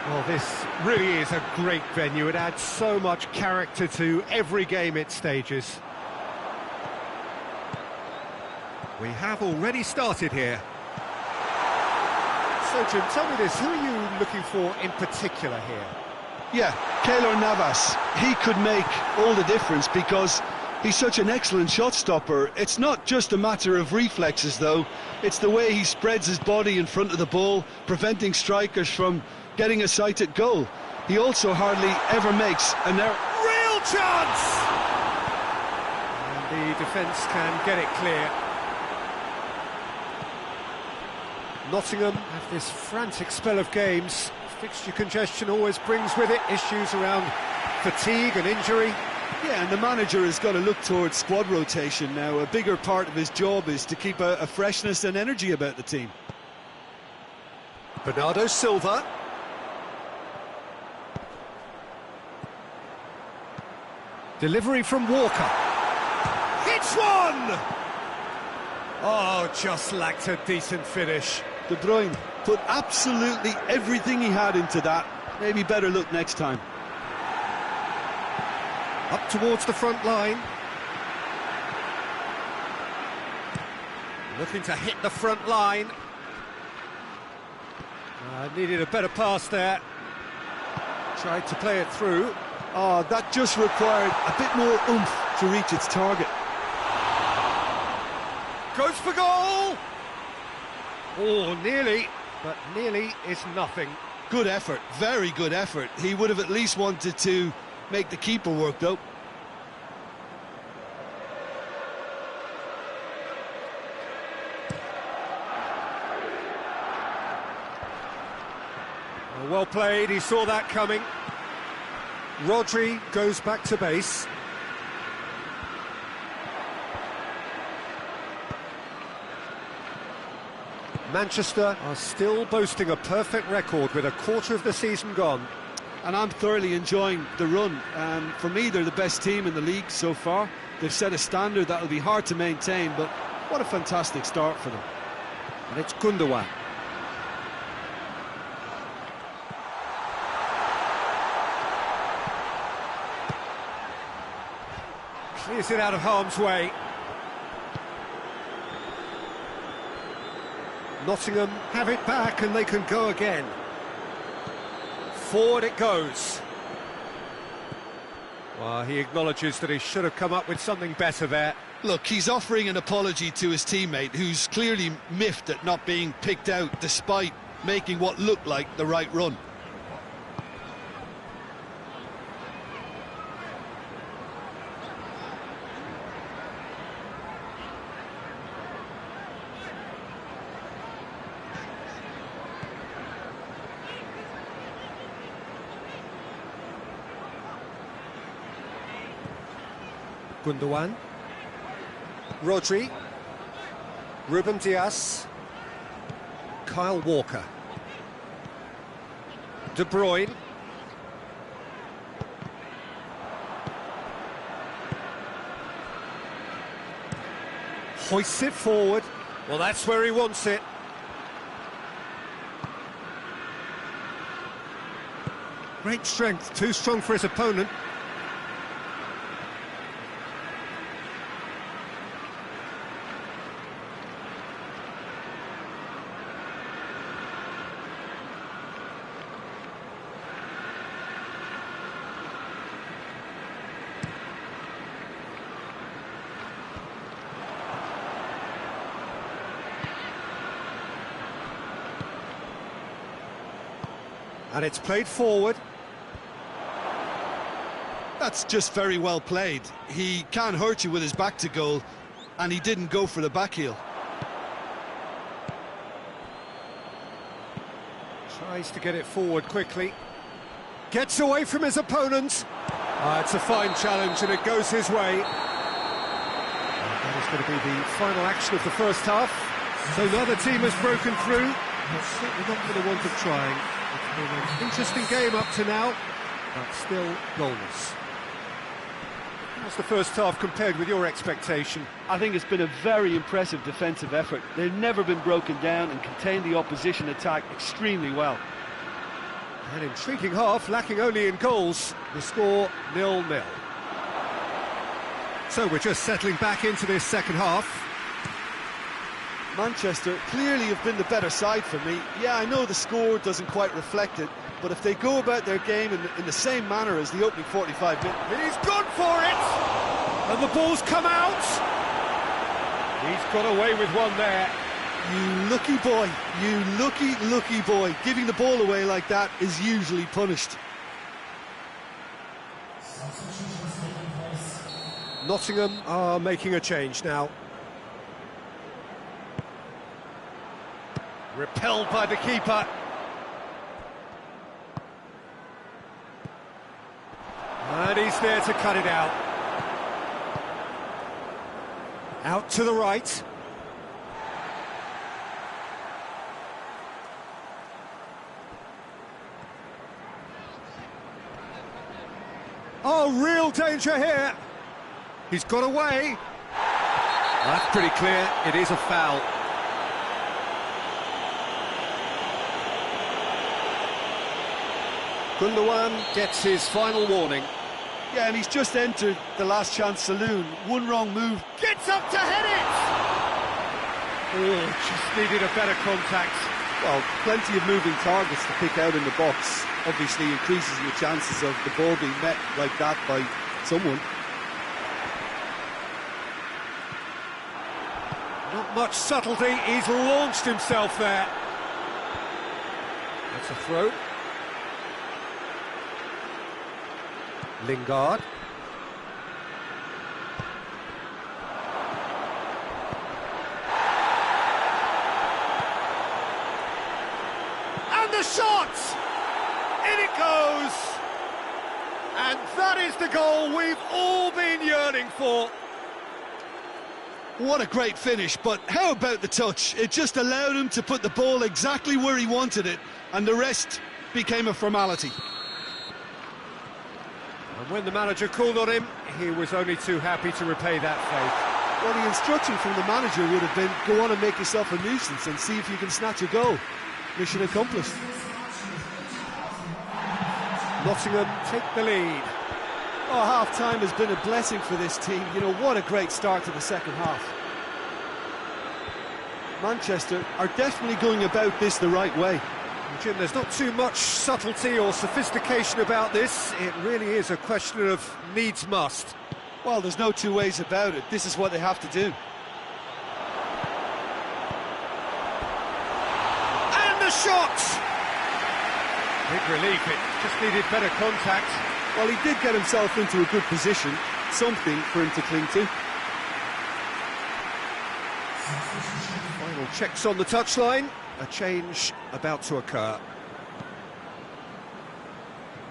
Well, this really is a great venue. It adds so much character to every game it stages. We have already started here. So, Jim, tell me this, who are you looking for in particular here? Yeah, Keylor Navas. He could make all the difference because he's such an excellent shot stopper. It's not just a matter of reflexes, though. It's the way he spreads his body in front of the ball, preventing strikers from getting a sight at goal. He also hardly ever makes an error. Real chance! And the defence can get it clear. Nottingham have this frantic spell of games. Fixture congestion always brings with it issues around fatigue and injury. Yeah, and the manager has got to look towards squad rotation now. A bigger part of his job is to keep a freshness and energy about the team. Bernardo Silva. Delivery from Walker. Hits one! Oh, just lacked a decent finish. De Bruyne put absolutely everything he had into that. Maybe better luck next time. Up towards the front line. Looking to hit the front line. Needed a better pass there. Tried to play it through. Oh, that just required a bit more oomph to reach its target. Goes for goal! Oh, nearly, but nearly is nothing. Good effort, very good effort. He would have at least wanted to make the keeper work, though. Well played, he saw that coming. Rodri goes back to base. Manchester are still boasting a perfect record with a quarter of the season gone. And I'm thoroughly enjoying the run. For me, they're the best team in the league so far. They've set a standard that will be hard to maintain, but what a fantastic start for them. And it's Gundogan. Clears it out of harm's way. Nottingham have it back and they can go again. Forward it goes. Well, he acknowledges that he should have come up with something better there. Look, he's offering an apology to his teammate, who's clearly miffed at not being picked out despite making what looked like the right run. Gundogan, Rodri, Ruben Dias, Kyle Walker, De Bruyne, hoists it forward. Well, that's where he wants it. Great strength, too strong for his opponent. And it's played forward. That's just very well played. He can't hurt you with his back to goal, and he didn't go for the back heel. Tries to get it forward quickly. Gets away from his opponent. It's a fine challenge and it goes his way. That is going to be the final action of the first half. So neither team has broken through. It's certainly not for the want of trying. It's been an interesting game up to now, but still goalless. How's the first half compared with your expectation? I think it's been a very impressive defensive effort. They've never been broken down and contained the opposition attack extremely well. An intriguing half, lacking only in goals. The score 0-0. So we're just settling back into this second half. Manchester clearly have been the better side for me. Yeah, I know the score doesn't quite reflect it, but if they go about their game in the same manner as the opening 45 minutes... He's gone for it! And the ball's come out! He's got away with one there. You lucky boy, you lucky boy. Giving the ball away like that is usually punished. Nottingham are making a change now. Repelled by the keeper. And he's there to cut it out. Out to the right. Oh, real danger here. He's got away. That's pretty clear. It is a foul. Gundogan gets his final warning. Yeah, and he's just entered the last chance saloon. One wrong move. Gets up to head it! Oh, just needed a better contact. Well, plenty of moving targets to pick out in the box. Obviously increases your chances of the ball being met like that by someone. Not much subtlety, he's launched himself there. That's a throw. Lingard. And the shot! In it goes! And that is the goal we've all been yearning for. What a great finish, but how about the touch? It just allowed him to put the ball exactly where he wanted it, and the rest became a formality. And when the manager called on him, he was only too happy to repay that faith. Well, the instruction from the manager would have been, go on and make yourself a nuisance and see if you can snatch a goal. Mission accomplished. Nottingham take the lead. Oh, half-time has been a blessing for this team. You know, what a great start to the second half. Manchester are definitely going about this the right way. Jim, there's not too much subtlety or sophistication about this. It really is a question of needs must. Well, there's no two ways about it. This is what they have to do. And the shot! Big relief, it just needed better contact. Well, he did get himself into a good position, something for him to cling to. Final checks on the touchline. A change about to occur.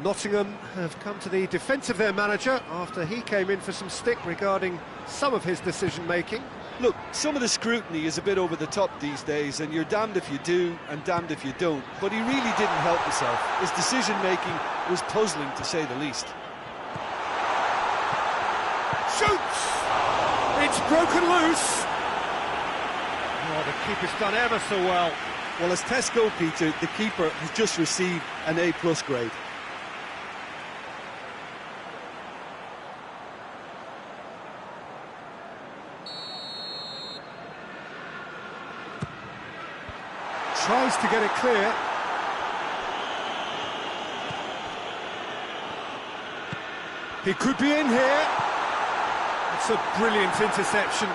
Nottingham have come to the defence of their manager after he came in for some stick regarding some of his decision-making. Look, some of the scrutiny is a bit over the top these days, and you're damned if you do and damned if you don't. But he really didn't help himself. His decision-making was puzzling, to say the least. Shoots! It's broken loose! Oh, the keeper's done ever so well. Well, as tests go, Peter, the keeper has just received an A+ grade. Tries to get it clear. He could be in here. It's a brilliant interception.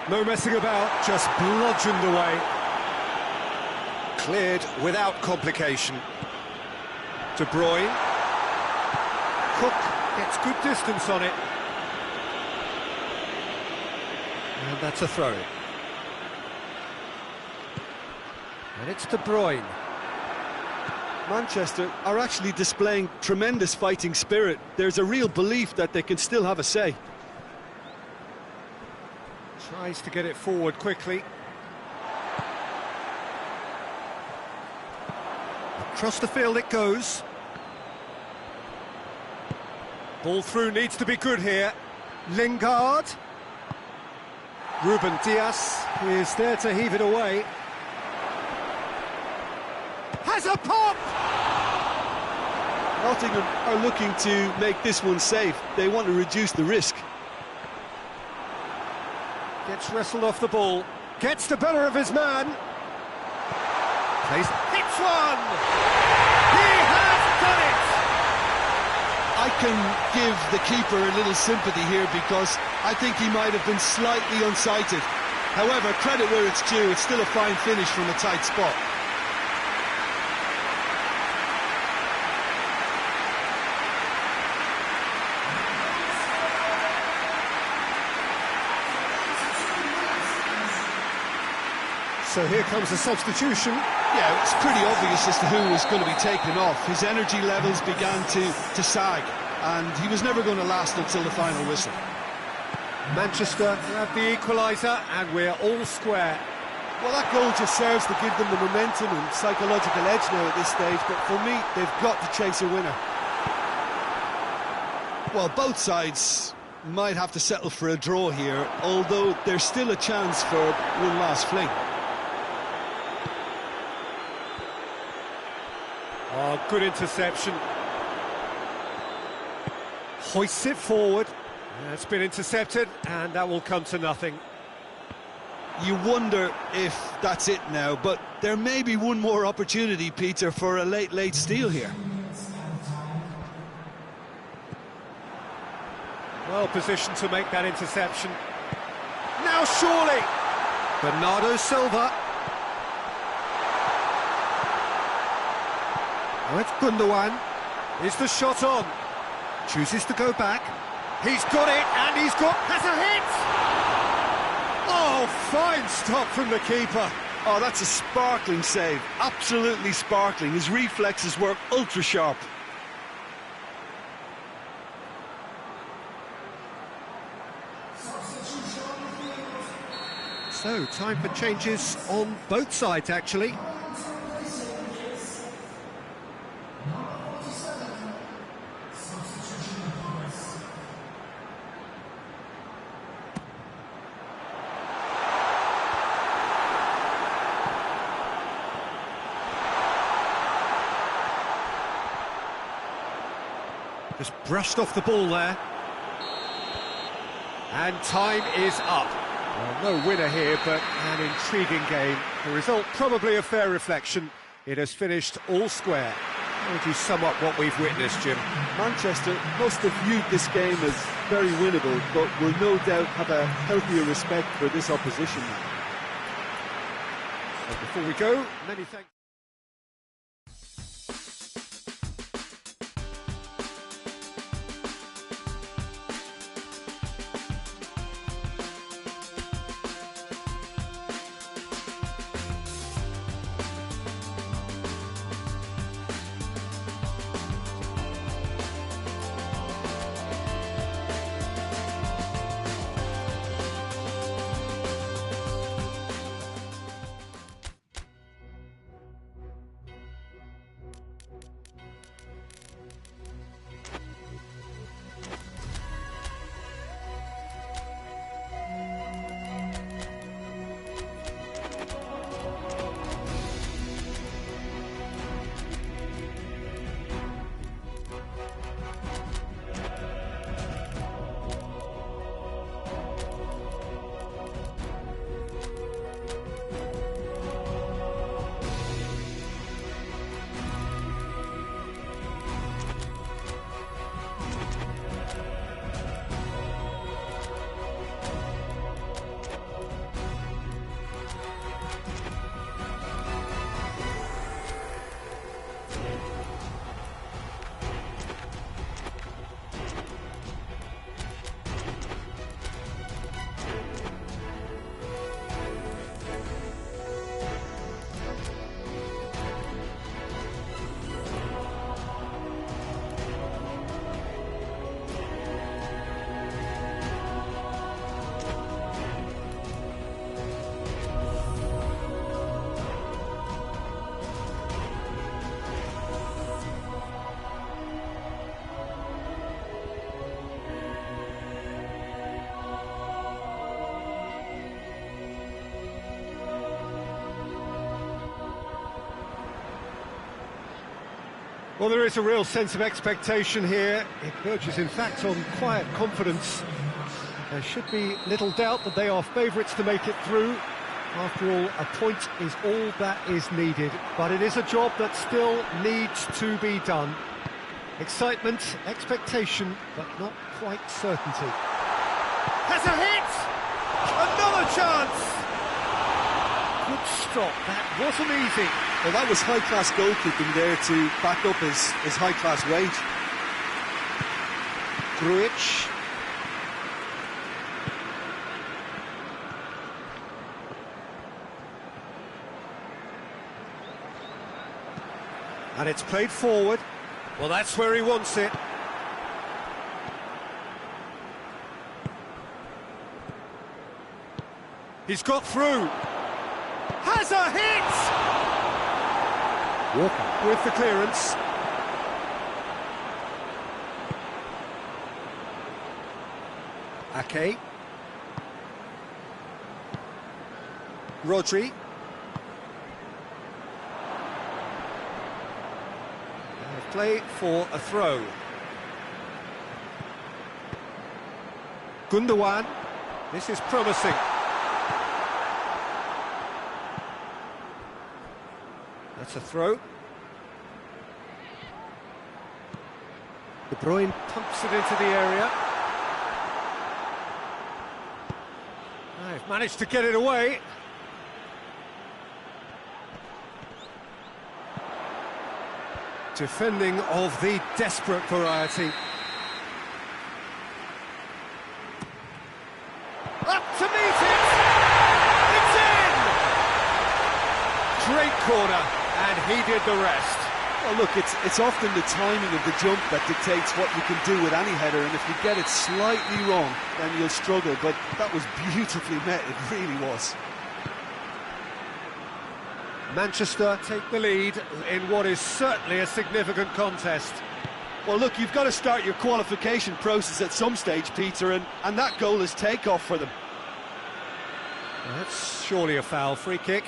No messing about, just bludgeoned away. Cleared without complication. De Bruyne. Cook gets good distance on it. And that's a throw. And it's De Bruyne. Manchester are actually displaying tremendous fighting spirit. There's a real belief that they can still have a say. Tries to get it forward quickly. Across the field it goes. Ball through needs to be good here. Lingard. Ruben Dias is there to heave it away. Has a pop! Nottingham are looking to make this one safe. They want to reduce the risk. Gets wrestled off the ball. Gets the better of his man. Plays. Hits one! He has done it! I can give the keeper a little sympathy here because I think he might have been slightly unsighted. However, credit where it's due, it's still a fine finish from a tight spot. So here comes the substitution. Yeah, it's pretty obvious as to who was going to be taken off. His energy levels began to sag, and he was never going to last until the final whistle. Manchester have the equaliser, and we're all square. Well, that goal just serves to give them the momentum and psychological edge now at this stage, but for me, they've got to chase a winner. Well, both sides might have to settle for a draw here, although there's still a chance for one last fling. Oh, Oh, good interception. Hoists it forward. It's been intercepted, and that will come to nothing. You wonder if that's it now, but there may be one more opportunity, Peter, for a late steal here. Well positioned to make that interception. Now surely! Bernardo Silva. Now it's Gundogan. Is the shot on? Chooses to go back. He's got it, and has a hit! Oh, fine stop from the keeper. Oh, that's a sparkling save. Absolutely sparkling. His reflexes work ultra sharp. So, time for changes on both sides, actually. Just brushed off the ball there. And time is up. Well, no winner here, but an intriguing game. The result probably a fair reflection. It has finished all square. How would you sum up what we've witnessed, Jim? Manchester must have viewed this game as very winnable, but will no doubt have a healthier respect for this opposition now. So before we go, many thanks. Well, there is a real sense of expectation here. It verges, in fact, on quiet confidence. There should be little doubt that they are favourites to make it through. After all, a point is all that is needed, but it is a job that still needs to be done. Excitement, expectation, but not quite certainty. Has a hit! Another chance! Good stop, that wasn't easy. Well, that was high-class goalkeeping there to back up his high-class wage. Grujic. And it's played forward. Well, that's where he wants it. He's got through. Has a hit! Walker with the clearance. Ake. Rodri. Play for a throw. Gundogan. This is promising. That's a throw. De Bruyne pumps it into the area. They've managed to get it away. Defending of the desperate variety. Up to meet it! It's in! Great corner, and he did the rest. Well, look, it's often the timing of the jump that dictates what you can do with any header, and if you get it slightly wrong, then you'll struggle, but that was beautifully met, it really was. Manchester take the lead in what is certainly a significant contest. Well, look, you've got to start your qualification process at some stage, Peter, and that goal is take-off for them. Well, that's surely a foul. Free kick.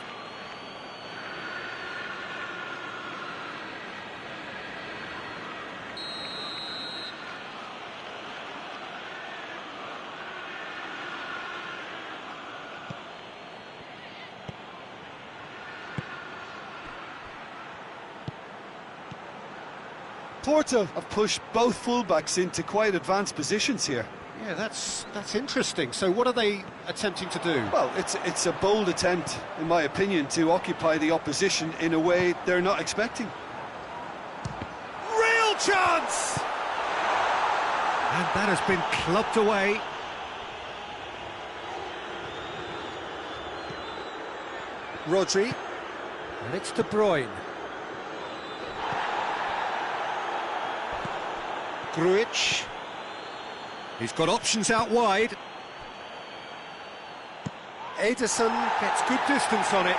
Porto have pushed both fullbacks into quite advanced positions here. Yeah, that's interesting. So what are they attempting to do? Well, it's a bold attempt, in my opinion, to occupy the opposition in a way they're not expecting. Real chance! And that has been clubbed away. Rodri. And it's De Bruyne. Grujic. He's got options out wide. Ederson gets good distance on it.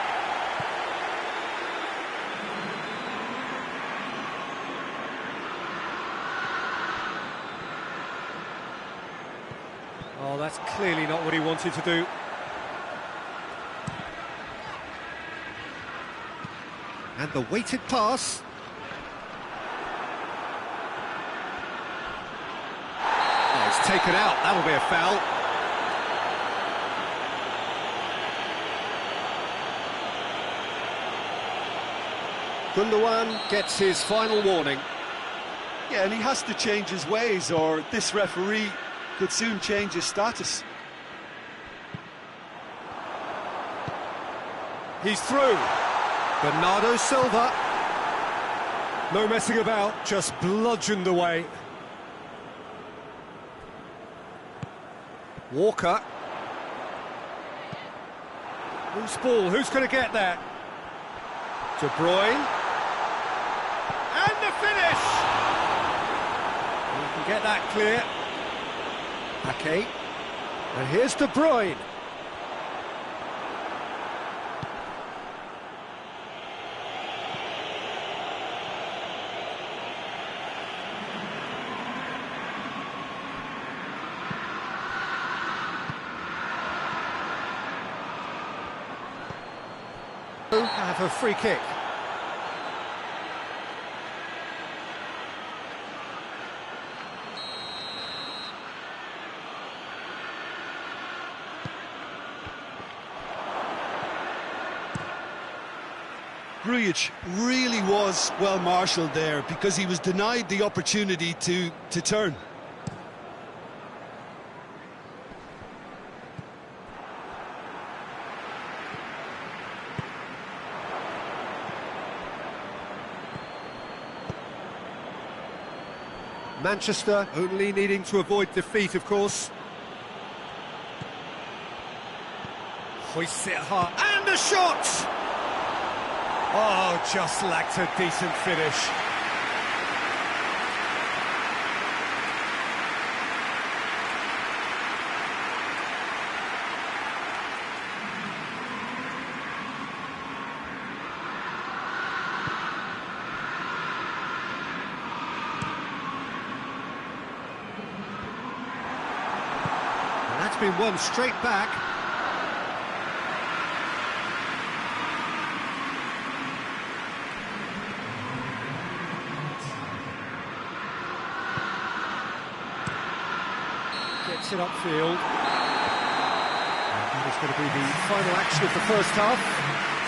Oh, that's clearly not what he wanted to do. And the weighted pass. It's taken out, that'll be a foul. Gundogan gets his final warning. Yeah, and he has to change his ways, or this referee could soon change his status. He's through. Bernardo Silva. No messing about, just bludgeoned away. Walker. Loose ball, who's going to get that? De Bruyne. And the finish! You can get that clear. Ake. And here's De Bruyne. Have a free kick. Grujic really was well marshalled there because he was denied the opportunity to turn. Manchester only needing to avoid defeat, of course. Hoists it hard. And the shot! Oh, just lacked a decent finish. That's been won straight back. Gets it upfield. And that is going to be the final action of the first half.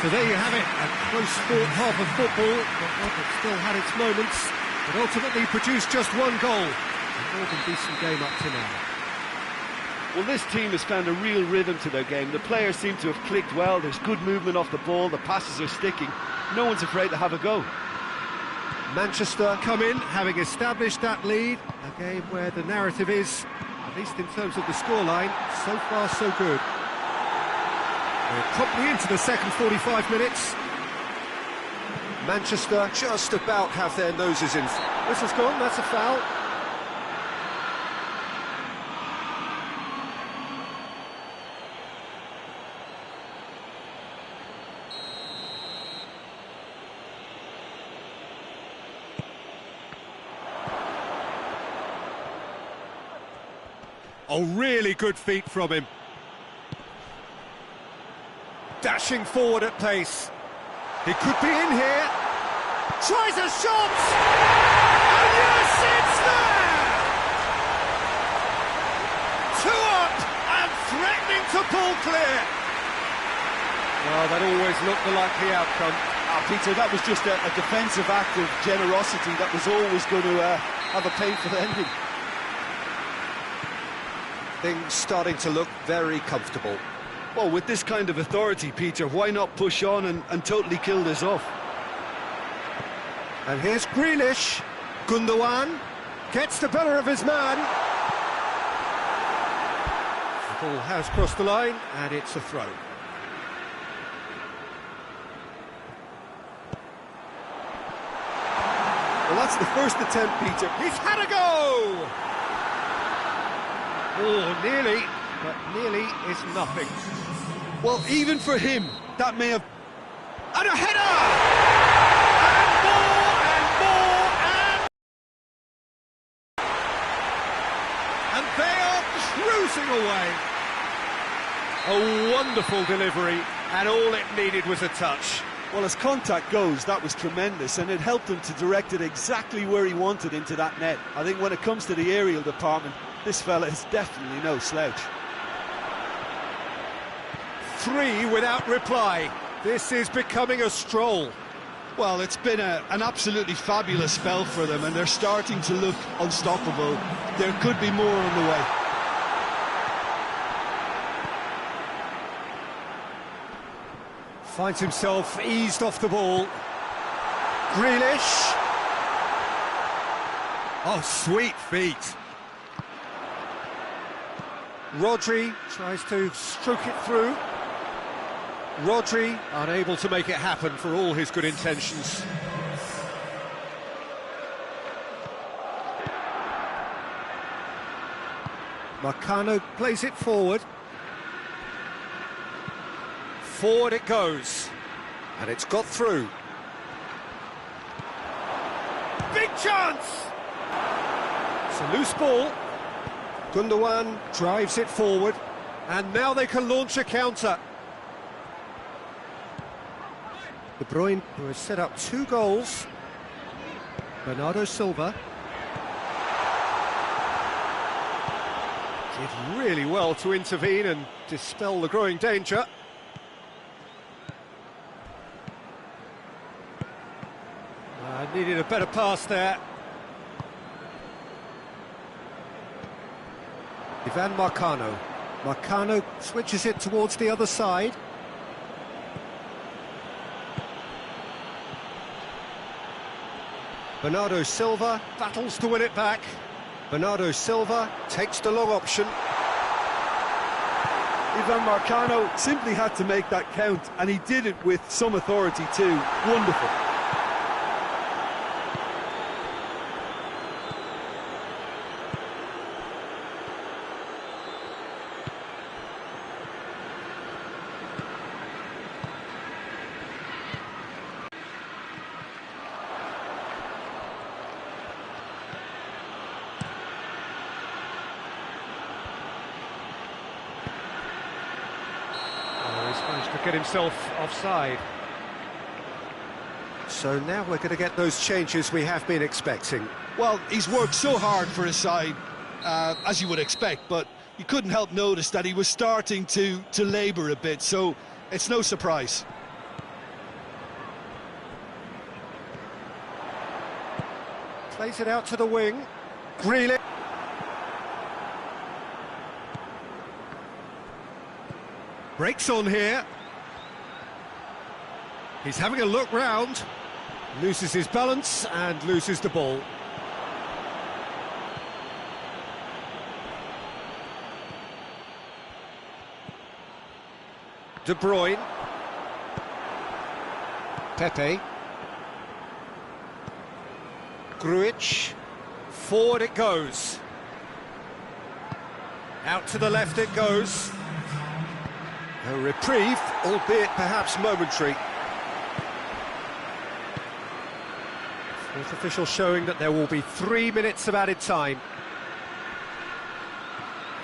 So there you have it, a close-fought half of football, but one that still had its moments, but ultimately produced just one goal. A more than decent game up to now. Well, this team has found a real rhythm to their game. The players seem to have clicked well. There's good movement off the ball. The passes are sticking. No one's afraid to have a go. Manchester come in, having established that lead. A game where the narrative is, at least in terms of the scoreline, so far so good. We're promptly into the second 45 minutes. Manchester just about have their noses in. This has gone, that's a foul. Oh, really good feet from him. Dashing forward at pace. He could be in here. Tries a shot! And yes, it's there! 2 up and threatening to pull clear. Well, that always looked the likely outcome. Peter, that was just a defensive act of generosity that was always going to have a painful ending. Things starting to look very comfortable. Well, with this kind of authority, Peter, why not push on and totally kill this off? And here's Grealish. Gundogan gets the better of his man. The ball has crossed the line, and it's a throw. Well, that's the first attempt, Peter. He's had a go! Oh, nearly, but nearly is nothing. Well, even for him, that may have... And a header! And they are cruising away. A wonderful delivery, and all it needed was a touch. Well, as contact goes, that was tremendous, and it helped him to direct it exactly where he wanted into that net. I think when it comes to the aerial department, this fella is definitely no slouch. 3 without reply. This is becoming a stroll. Well, it's been an absolutely fabulous spell for them, and they're starting to look unstoppable. There could be more on the way. Finds himself eased off the ball. Grealish. Oh, sweet feet. Rodri tries to stroke it through. Rodri unable to make it happen for all his good intentions. Marcano plays it forward. Forward it goes. And it's got through. Big chance! It's a loose ball. Gundogan drives it forward, and now they can launch a counter. De Bruyne, who has set up 2 goals. Bernardo Silva. Did really well to intervene and dispel the growing danger. Needed a better pass there. Ivan Marcano. Marcano switches it towards the other side. Bernardo Silva battles to win it back. Bernardo Silva takes the long option. Ivan Marcano simply had to make that count, and he did it with some authority too. Wonderful. Managed to get himself offside. So now we're going to get those changes we have been expecting. Well, he's worked so hard for his side. as you would expect, but you couldn't help notice that he was starting to labour a bit, so it's no surprise. Plays it out to the wing. Really. Breaks on here. He's having a look round. Loses his balance and loses the ball. De Bruyne. Pepe. Grujic, forward it goes. Out to the left it goes. A reprieve, albeit perhaps momentary. Fourth official showing that there will be 3 minutes of added time.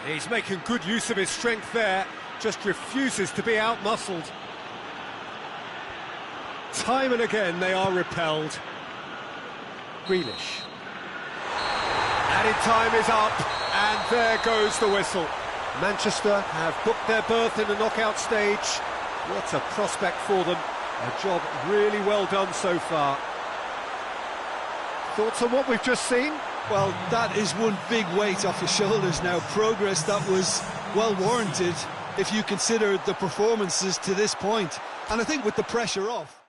He's making good use of his strength there, just refuses to be out-muscled. Time and again they are repelled. Grealish. Added time is up, and there goes the whistle. Manchester have booked their berth in the knockout stage. What a prospect for them. A job really well done so far. Thoughts on what we've just seen? Well, that is one big weight off your shoulders now. Progress that was well warranted if you consider the performances to this point. And I think with the pressure off.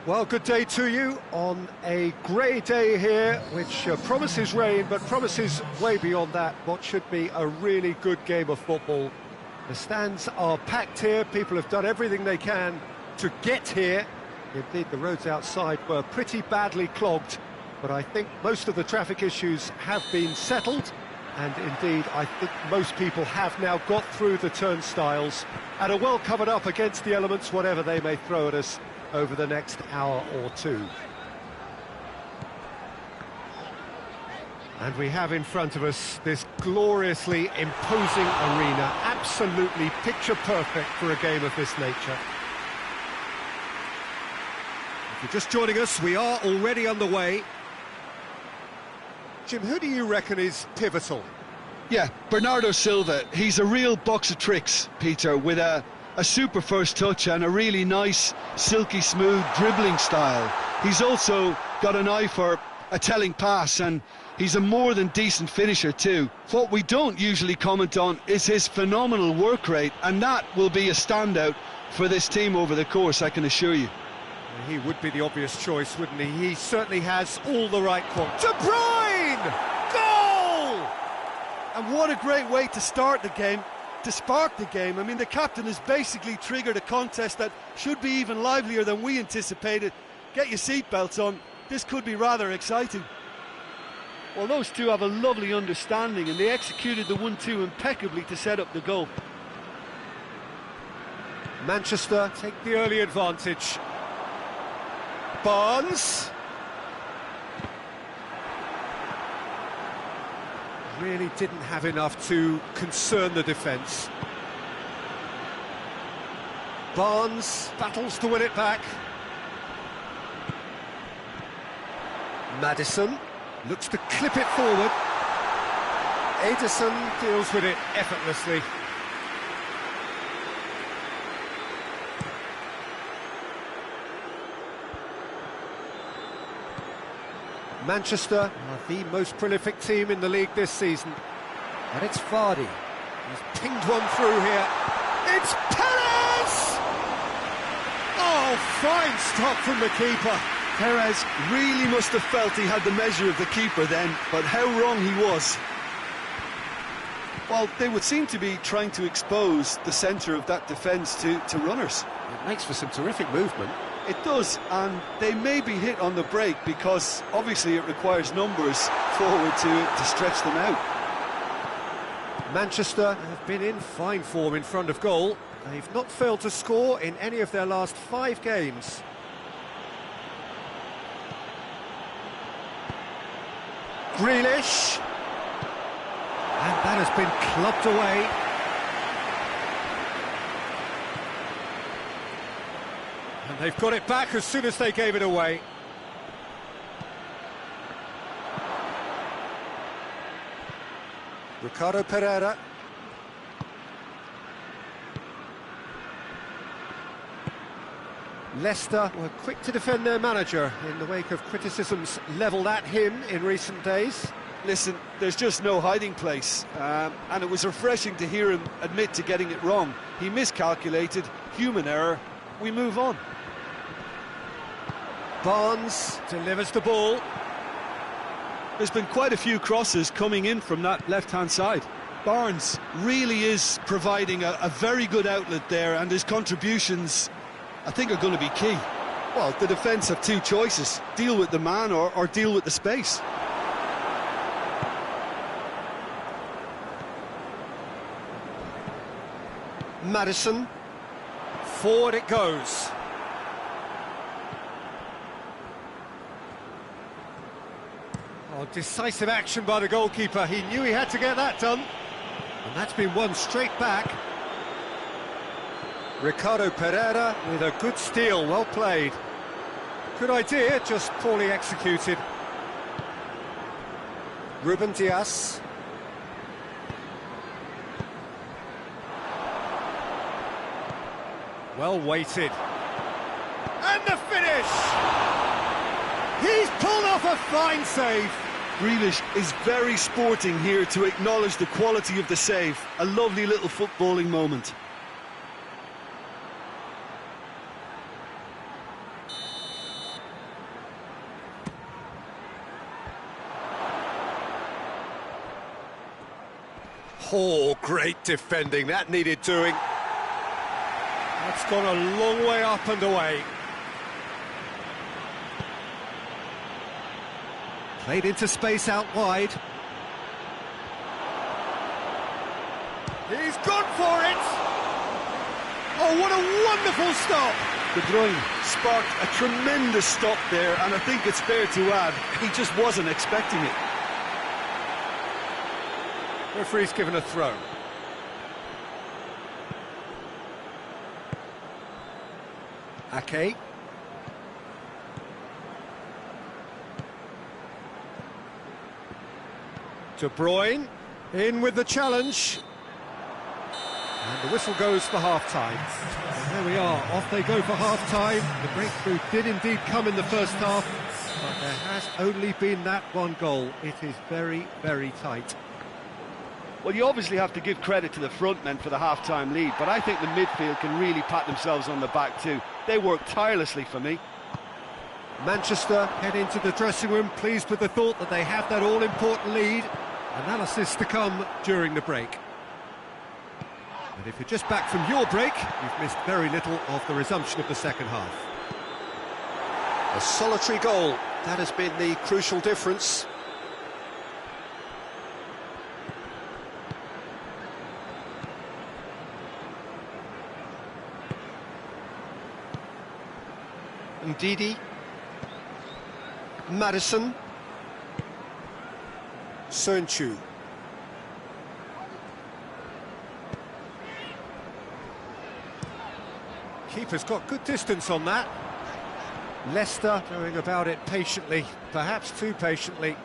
Well, good day to you on a grey day here, which promises rain, but promises way beyond that what should be a really good game of football. The stands are packed here, people have done everything they can to get here. Indeed, the roads outside were pretty badly clogged, but I think most of the traffic issues have been settled, and indeed, I think most people have now got through the turnstiles and are well covered up against the elements, whatever they may throw at us over the next hour or two. And we have in front of us this gloriously imposing arena, absolutely picture perfect for a game of this nature. If you're just joining us, we are already underway. Jim, who do you reckon is pivotal? Yeah, Bernardo Silva. He's a real box of tricks, Peter, with a super first touch and a really nice, silky smooth dribbling style. He's also got an eye for a telling pass, and he's a more than decent finisher too. What we don't usually comment on is his phenomenal work rate, and that will be a standout for this team over the course, I can assure you. He would be the obvious choice, wouldn't he? He certainly has all the right qualities. De Bruyne! Goal! And what a great way to start the game, to spark the game. I mean, the captain has basically triggered a contest that should be even livelier than we anticipated. Get your seatbelts on, this could be rather exciting. Well, those two have a lovely understanding, and they executed the 1-2 impeccably to set up the goal. Manchester take the early advantage. Barnes. Really didn't have enough to concern the defence. Barnes battles to win it back. Maddison looks to clip it forward. Ederson deals with it effortlessly. Manchester are the most prolific team in the league this season. And it's Vardy. He's pinged one through here. It's Perez! Oh, fine stop from the keeper. Perez really must have felt he had the measure of the keeper then, but how wrong he was. Well, they would seem to be trying to expose the centre of that defence to runners. It makes for some terrific movement. It does, and they may be hit on the break because obviously it requires numbers forward to stretch them out. Manchester have been in fine form in front of goal. They've not failed to score in any of their last 5 games. Grealish. And that has been clubbed away. And they've got it back as soon as they gave it away. Ricardo Pereira. Leicester were quick to defend their manager in the wake of criticisms levelled at him in recent days. Listen, there's just no hiding place, and it was refreshing to hear him admit to getting it wrong. He miscalculated, human error, we move on. Barnes delivers the ball. There's been quite a few crosses coming in from that left-hand side. Barnes really is providing a very good outlet there, and his contributions, I think, are going to be key. Well, the defence have 2 choices: deal with the man or deal with the space. Maddison. Forward it goes. Oh, decisive action by the goalkeeper. He knew he had to get that done. And that's been won straight back. Ricardo Pereira with a good steal, well played. Good idea, just poorly executed. Ruben Dias. Well weighted. And the finish! He's pulled off a fine save. Grealish is very sporting here to acknowledge the quality of the save. A lovely little footballing moment. Oh, great defending. That needed doing. That's gone a long way up and away. Played into space out wide. He's gone for it! Oh, what a wonderful stop! De Bruyne sparked a tremendous stop there, and I think it's fair to add, he just wasn't expecting it. Referee's given a throw. Ake. De Bruyne, in with the challenge. And the whistle goes for half-time. And there we are, off they go for half-time. The breakthrough did indeed come in the first half, but there has only been that one goal. It is very, very tight. Well, you obviously have to give credit to the front men for the half-time lead, but I think the midfield can really pat themselves on the back too. They work tirelessly for me. Manchester head into the dressing room pleased with the thought that they have that all-important lead. Analysis to come during the break. And if you're just back from your break, you've missed very little of the resumption of the second half. A solitary goal, that has been the crucial difference. Ndidi, Madison, Sönchu. Keeper's got good distance on that. Leicester going about it patiently, perhaps too patiently.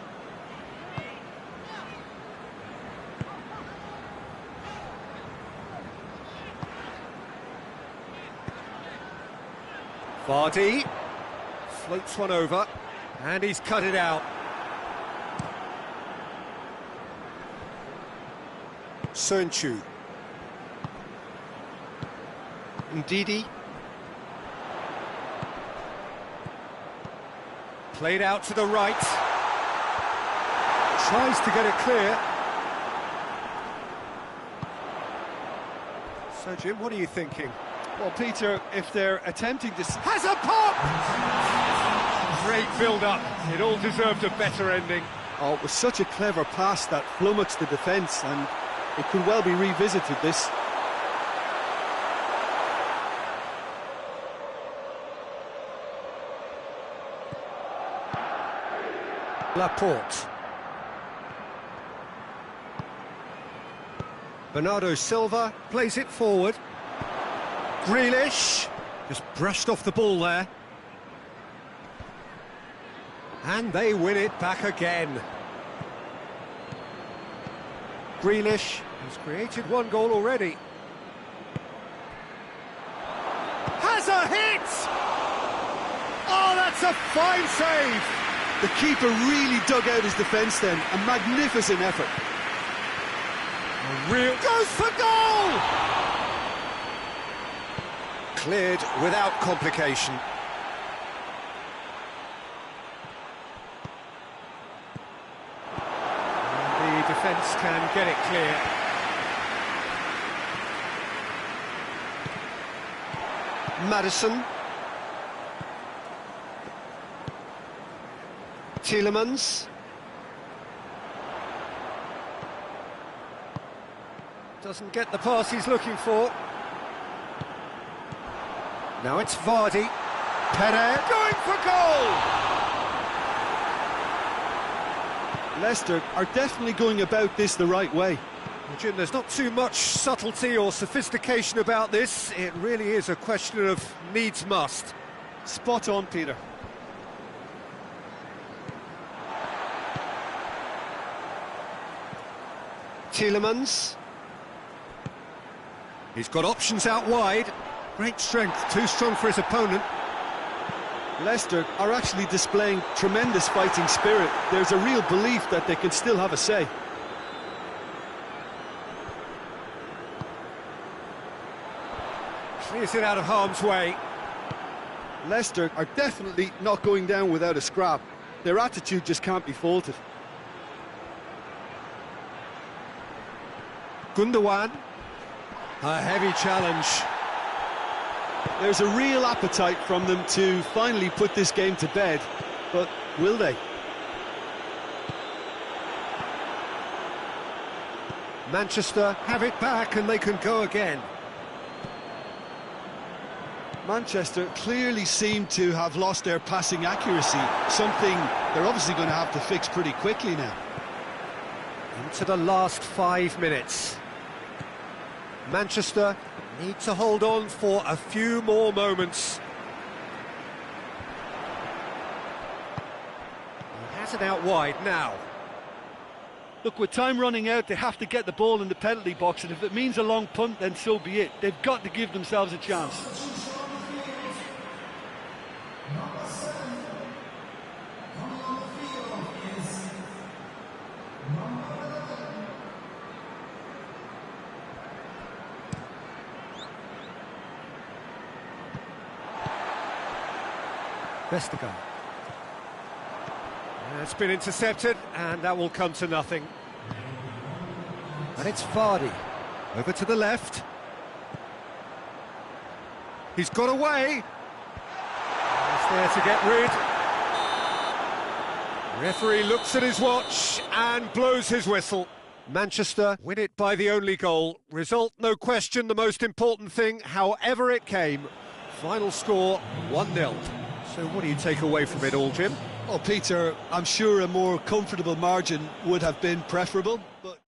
Vardy floats one over, and he's cut it out. Sönchu. Ndidi. Played out to the right. Tries to get it clear. So, Jim, what are you thinking? Well, Peter, if they're attempting to... Has a pop! Great build-up. It all deserved a better ending. Oh, it was such a clever pass that flummoxed the defence, and it could well be revisited, this. Laporte. Bernardo Silva plays it forward. Grealish just brushed off the ball there. And they win it back again. Grealish has created one goal already. Has a hit! Oh, that's a fine save! The keeper really dug out his defence then. A magnificent effort. A real... Goes for goal! Cleared without complication. And the defence can get it clear. Madison. Tielemans. Doesn't get the pass he's looking for. Now it's Vardy. Perez going for goal! Leicester are definitely going about this the right way. Well, Jim, there's not too much subtlety or sophistication about this. It really is a question of needs must. Spot on, Peter. Tielemans. He's got options out wide. Great strength, too strong for his opponent. Leicester are actually displaying tremendous fighting spirit. There's a real belief that they can still have a say. Clears it out of harm's way. Leicester are definitely not going down without a scrap. Their attitude just can't be faulted. Gundogan. A heavy challenge. There's a real appetite from them to finally put this game to bed, but will they? Manchester have it back and they can go again. Manchester clearly seem to have lost their passing accuracy, something they're obviously going to have to fix pretty quickly now. into the last 5 minutes. Manchester need to hold on for a few more moments. He has it out wide now. Look, with time running out, they have to get the ball in the penalty box, and if it means a long punt, then so be it. They've got to give themselves a chance. Vestergaard. It's been intercepted, and that will come to nothing. And it's Vardy. Over to the left. He's got away. He's there to get rid. Referee looks at his watch and blows his whistle. Manchester win it by the only goal. Result, no question, the most important thing, however it came. Final score, 1-0. So what do you take away from it all, Jim? Well, Peter, I'm sure a more comfortable margin would have been preferable, but...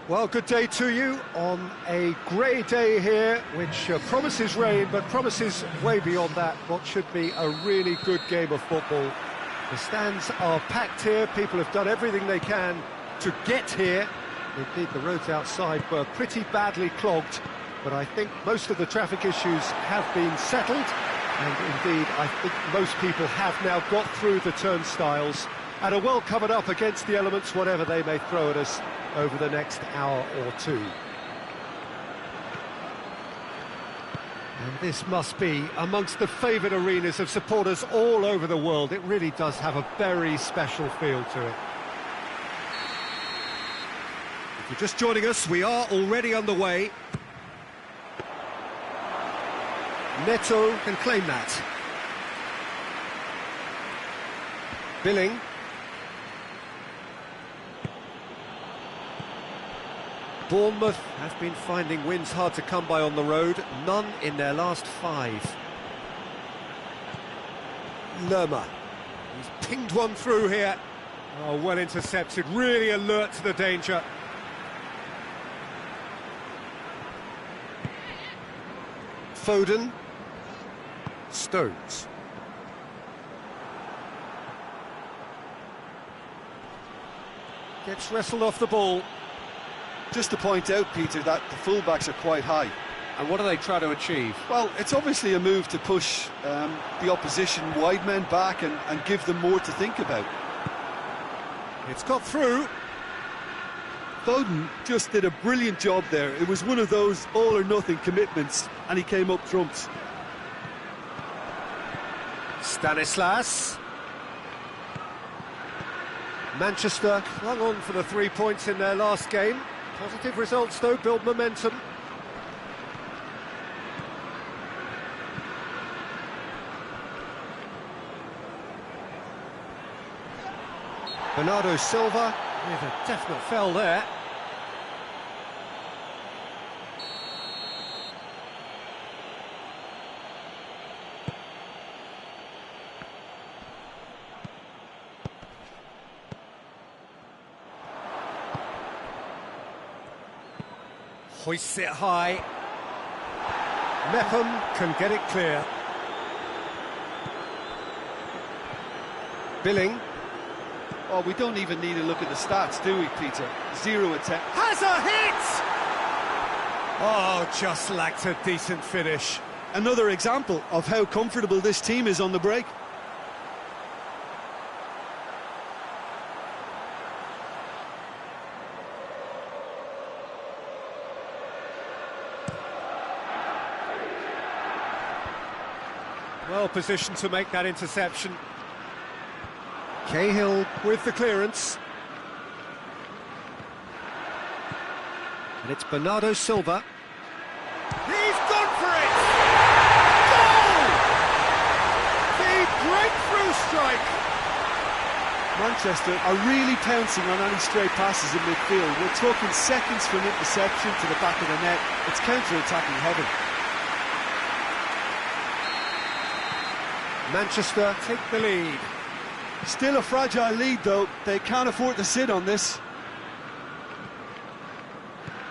Well, good day to you on a grey day here, which promises rain, but promises way beyond that what should be a really good game of football. The stands are packed here, people have done everything they can to get here. Indeed, the roads outside were pretty badly clogged, but I think most of the traffic issues have been settled, and indeed, I think most people have now got through the turnstiles and are well covered up against the elements, whatever they may throw at us over the next hour or two. And this must be amongst the favoured arenas of supporters all over the world. It really does have a very special feel to it. If you're just joining us, we are already underway. Neto can claim that. Billing. Bournemouth have been finding wins hard to come by on the road, none in their last 5. Lerma, he's pinged one through here. Oh, well intercepted, really alert to the danger. Foden. Stones. Gets wrestled off the ball. Just to point out, Peter, that the fullbacks are quite high. And what do they try to achieve? Well, it's obviously a move to push the opposition wide men back and give them more to think about. It's got through. Foden just did a brilliant job there. It was one of those all-or-nothing commitments, and he came up trumps. Stanislas. Manchester clung on for the 3 points in their last game. Positive results, though, build momentum. Bernardo Silva with a definite foul there. Hoists it high. Mepham can get it clear. Billing. Oh, we don't even need to look at the stats, do we, Peter? 0 attempt. Has a hit! Oh, just lacked a decent finish. Another example of how comfortable this team is on the break. Well positioned to make that interception. Cahill with the clearance. And it's Bernardo Silva. He's gone for it! Goal! The breakthrough strike! Manchester are really pouncing on any stray passes in midfield. We're talking seconds from interception to the back of the net. It's counter-attacking heaven. Manchester take the lead. Still a fragile lead, though. They can't afford to sit on this.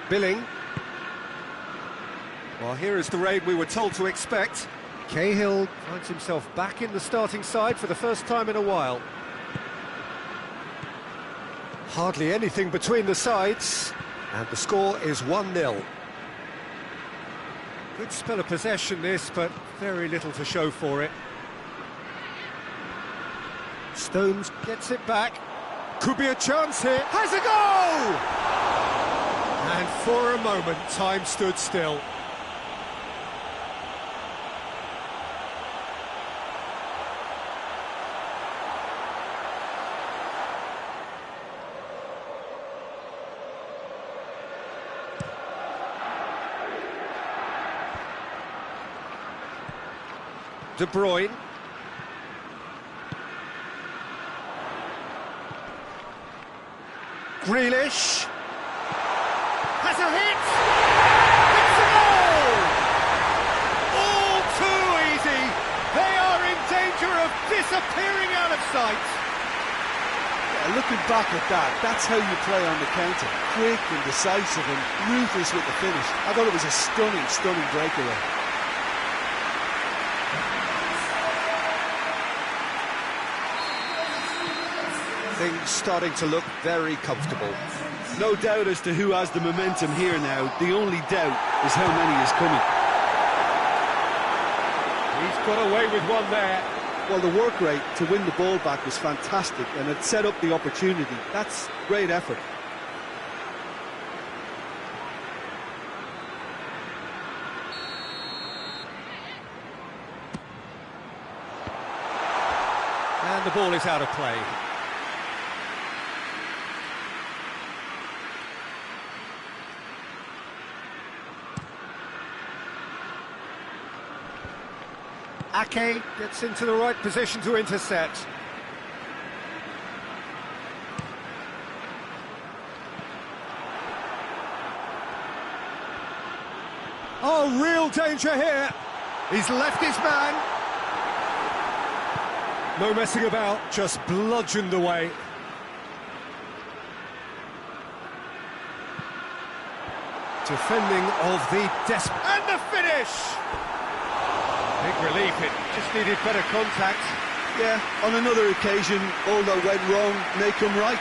Billing. Well, here is the raid we were told to expect. Cahill finds himself back in the starting side for the first time in a while. Hardly anything between the sides, and the score is 1-0. Good spell of possession this, but very little to show for it. Stones gets it back. Could be a chance here. Has a goal! And for a moment, time stood still. De Bruyne. Grealish has a hit. It's a goal! All too easy. They are in danger of disappearing out of sight. Yeah, looking back at that, that's how you play on the counter. Quick and decisive and ruthless with the finish. I thought it was a stunning, stunning breakaway. Things starting to look very comfortable. No doubt as to who has the momentum here now. The only doubt is how many is coming. He's got away with one there. Well, the work rate to win the ball back was fantastic, and it set up the opportunity. That's great effort. And the ball is out of play. Ake gets into the right position to intercept. Oh, real danger here. He's left his man. No messing about, just bludgeoned away. Defending of the and the finish! Big relief, it just needed better contact. Yeah, on another occasion, all that went wrong may come right.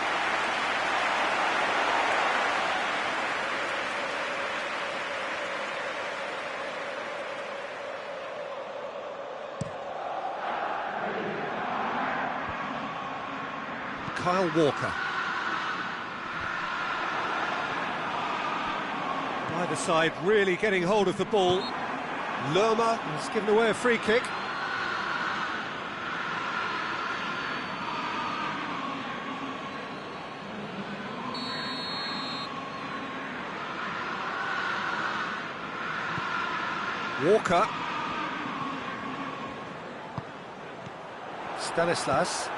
Kyle Walker. Either side really getting hold of the ball. Lerma has given away a free kick. Walker. Stanislas.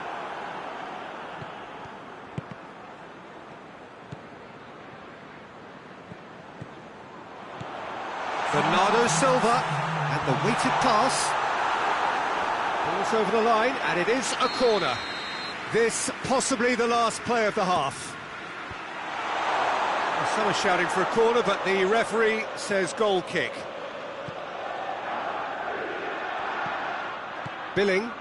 Bernardo Silva, and the weighted pass. Ball's over the line, and it is a corner. This possibly the last play of the half. Well, some are shouting for a corner, but the referee says goal kick. Billing. And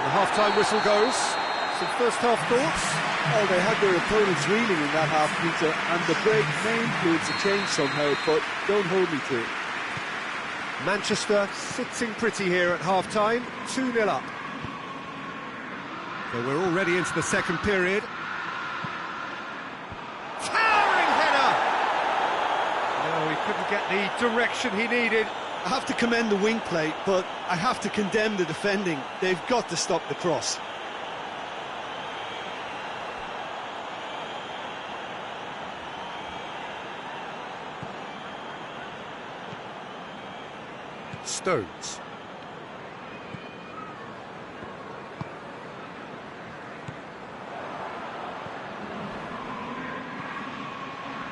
the half-time whistle goes. Some first-half thoughts? Oh, they had their opponents reeling in that half, Peter, and the break may influence a change somehow, but don't hold me to it. Manchester sitting pretty here at half-time, 2-0 up. So we're already into the second period. Towering header! No, he couldn't get the direction he needed. I have to commend the wing play, but I have to condemn the defending. They've got to stop the cross. Stones.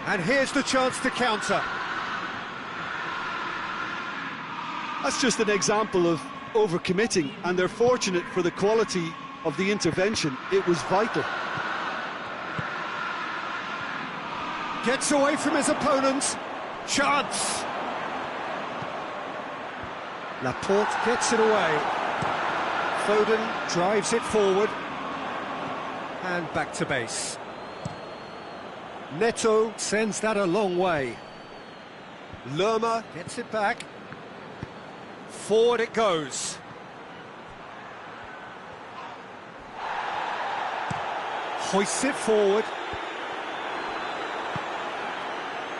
And here's the chance to counter. That's just an example of overcommitting, and they're fortunate for the quality of the intervention. It was vital. Gets away from his opponent. Chance. Laporte gets it away. Foden drives it forward. And back to base. Neto sends that a long way. Lerma gets it back. Forward it goes. Hoists it forward.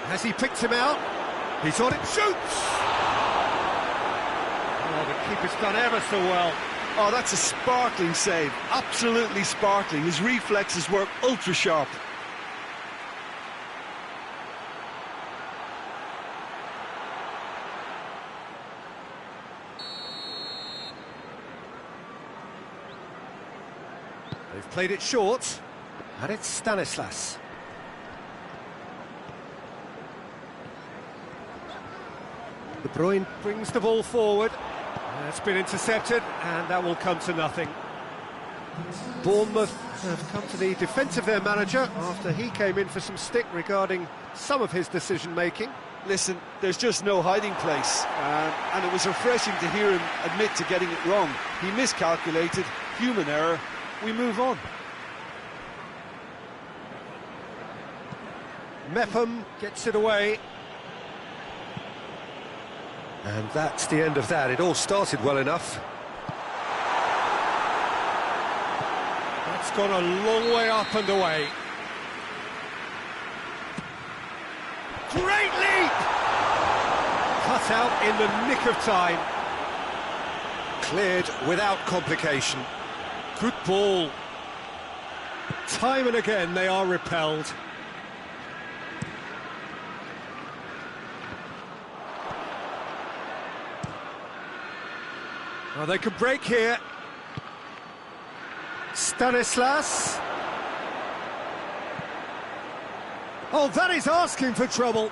Has he picked him out? He's on it, shoots! Oh, the keeper's done ever so well. Oh, that's a sparkling save. Absolutely sparkling. His reflexes were ultra sharp. They've played it short, and it's Stanislas. De Bruyne brings the ball forward. It's been intercepted, and that will come to nothing. Bournemouth have come to the defence of their manager after he came in for some stick regarding some of his decision-making. Listen, there's just no hiding place, and it was refreshing to hear him admit to getting it wrong. He miscalculated, human error, we move on. Mepham gets it away. And that's the end of that. It all started well enough. That's gone a long way up and away. Great leap! Cut out in the nick of time. Cleared without complication. Good ball. Time and again they are repelled. Well, they could break here. Stanislas. Oh, that is asking for trouble.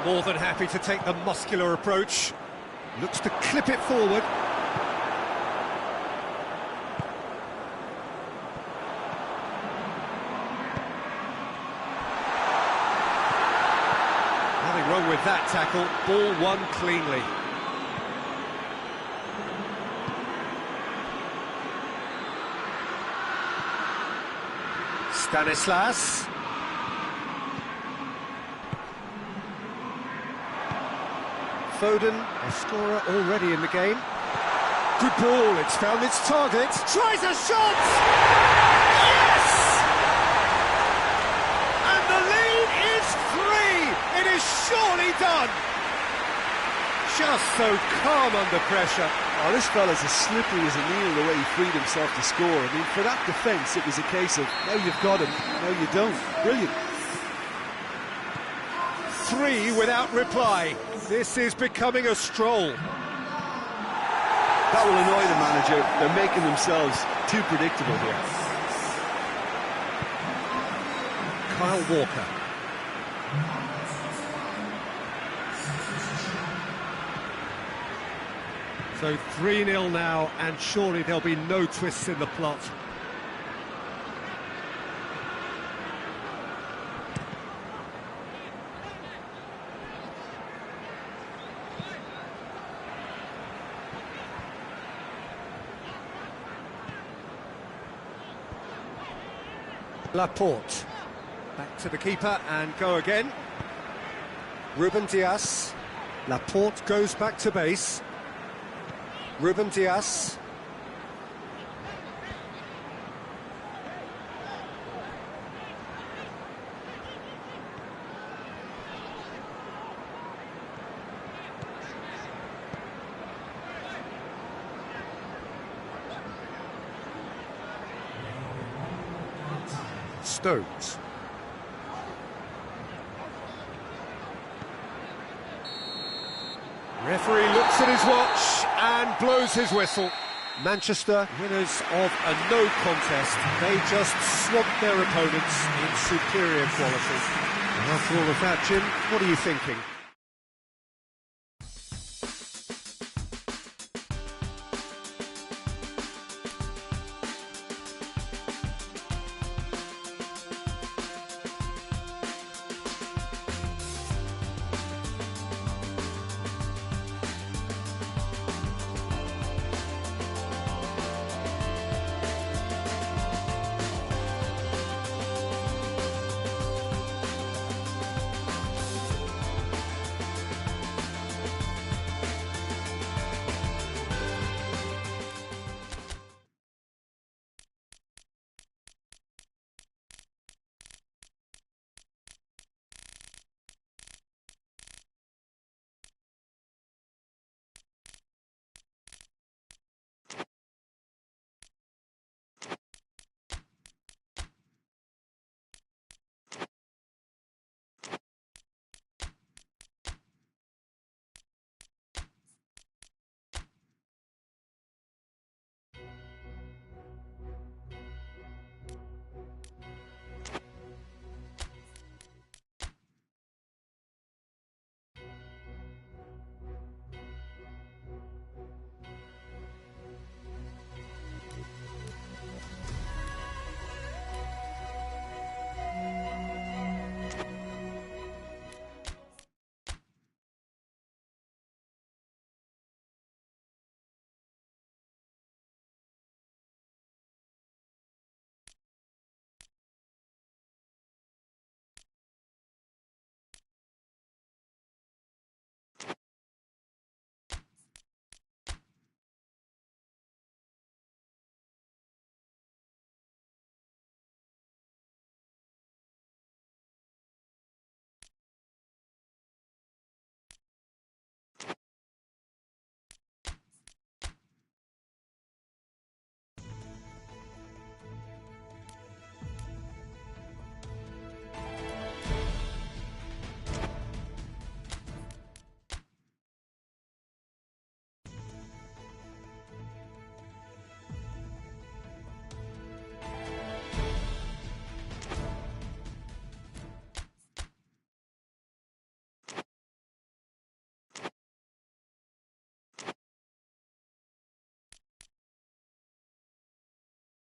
More than happy to take the muscular approach. Looks to clip it forward. that tackle, ball won cleanly. Stanislas. Foden, a scorer already in the game. Good ball, it's found its target. Tries a shot! Yes! And the lead is 3! It is surely done! Just so calm under pressure. Oh, this fella's as slippery as a needle the way he freed himself to score. I mean, for that defence, it was a case of, now you've got him, now you don't. Brilliant. 3 without reply. This is becoming a stroll. That will annoy the manager. They're making themselves too predictable here. Kyle Walker. So 3-0 now, and surely there'll be no twists in the plot. Laporte. Back to the keeper and go again. Ruben Dias. Laporte goes back to base. Ruben Dias. Stones. Referee looks at his watch and blows his whistle. Manchester, winners of a no contest. They just swamped their opponents in superior quality. And after all of that, Jim, what are you thinking?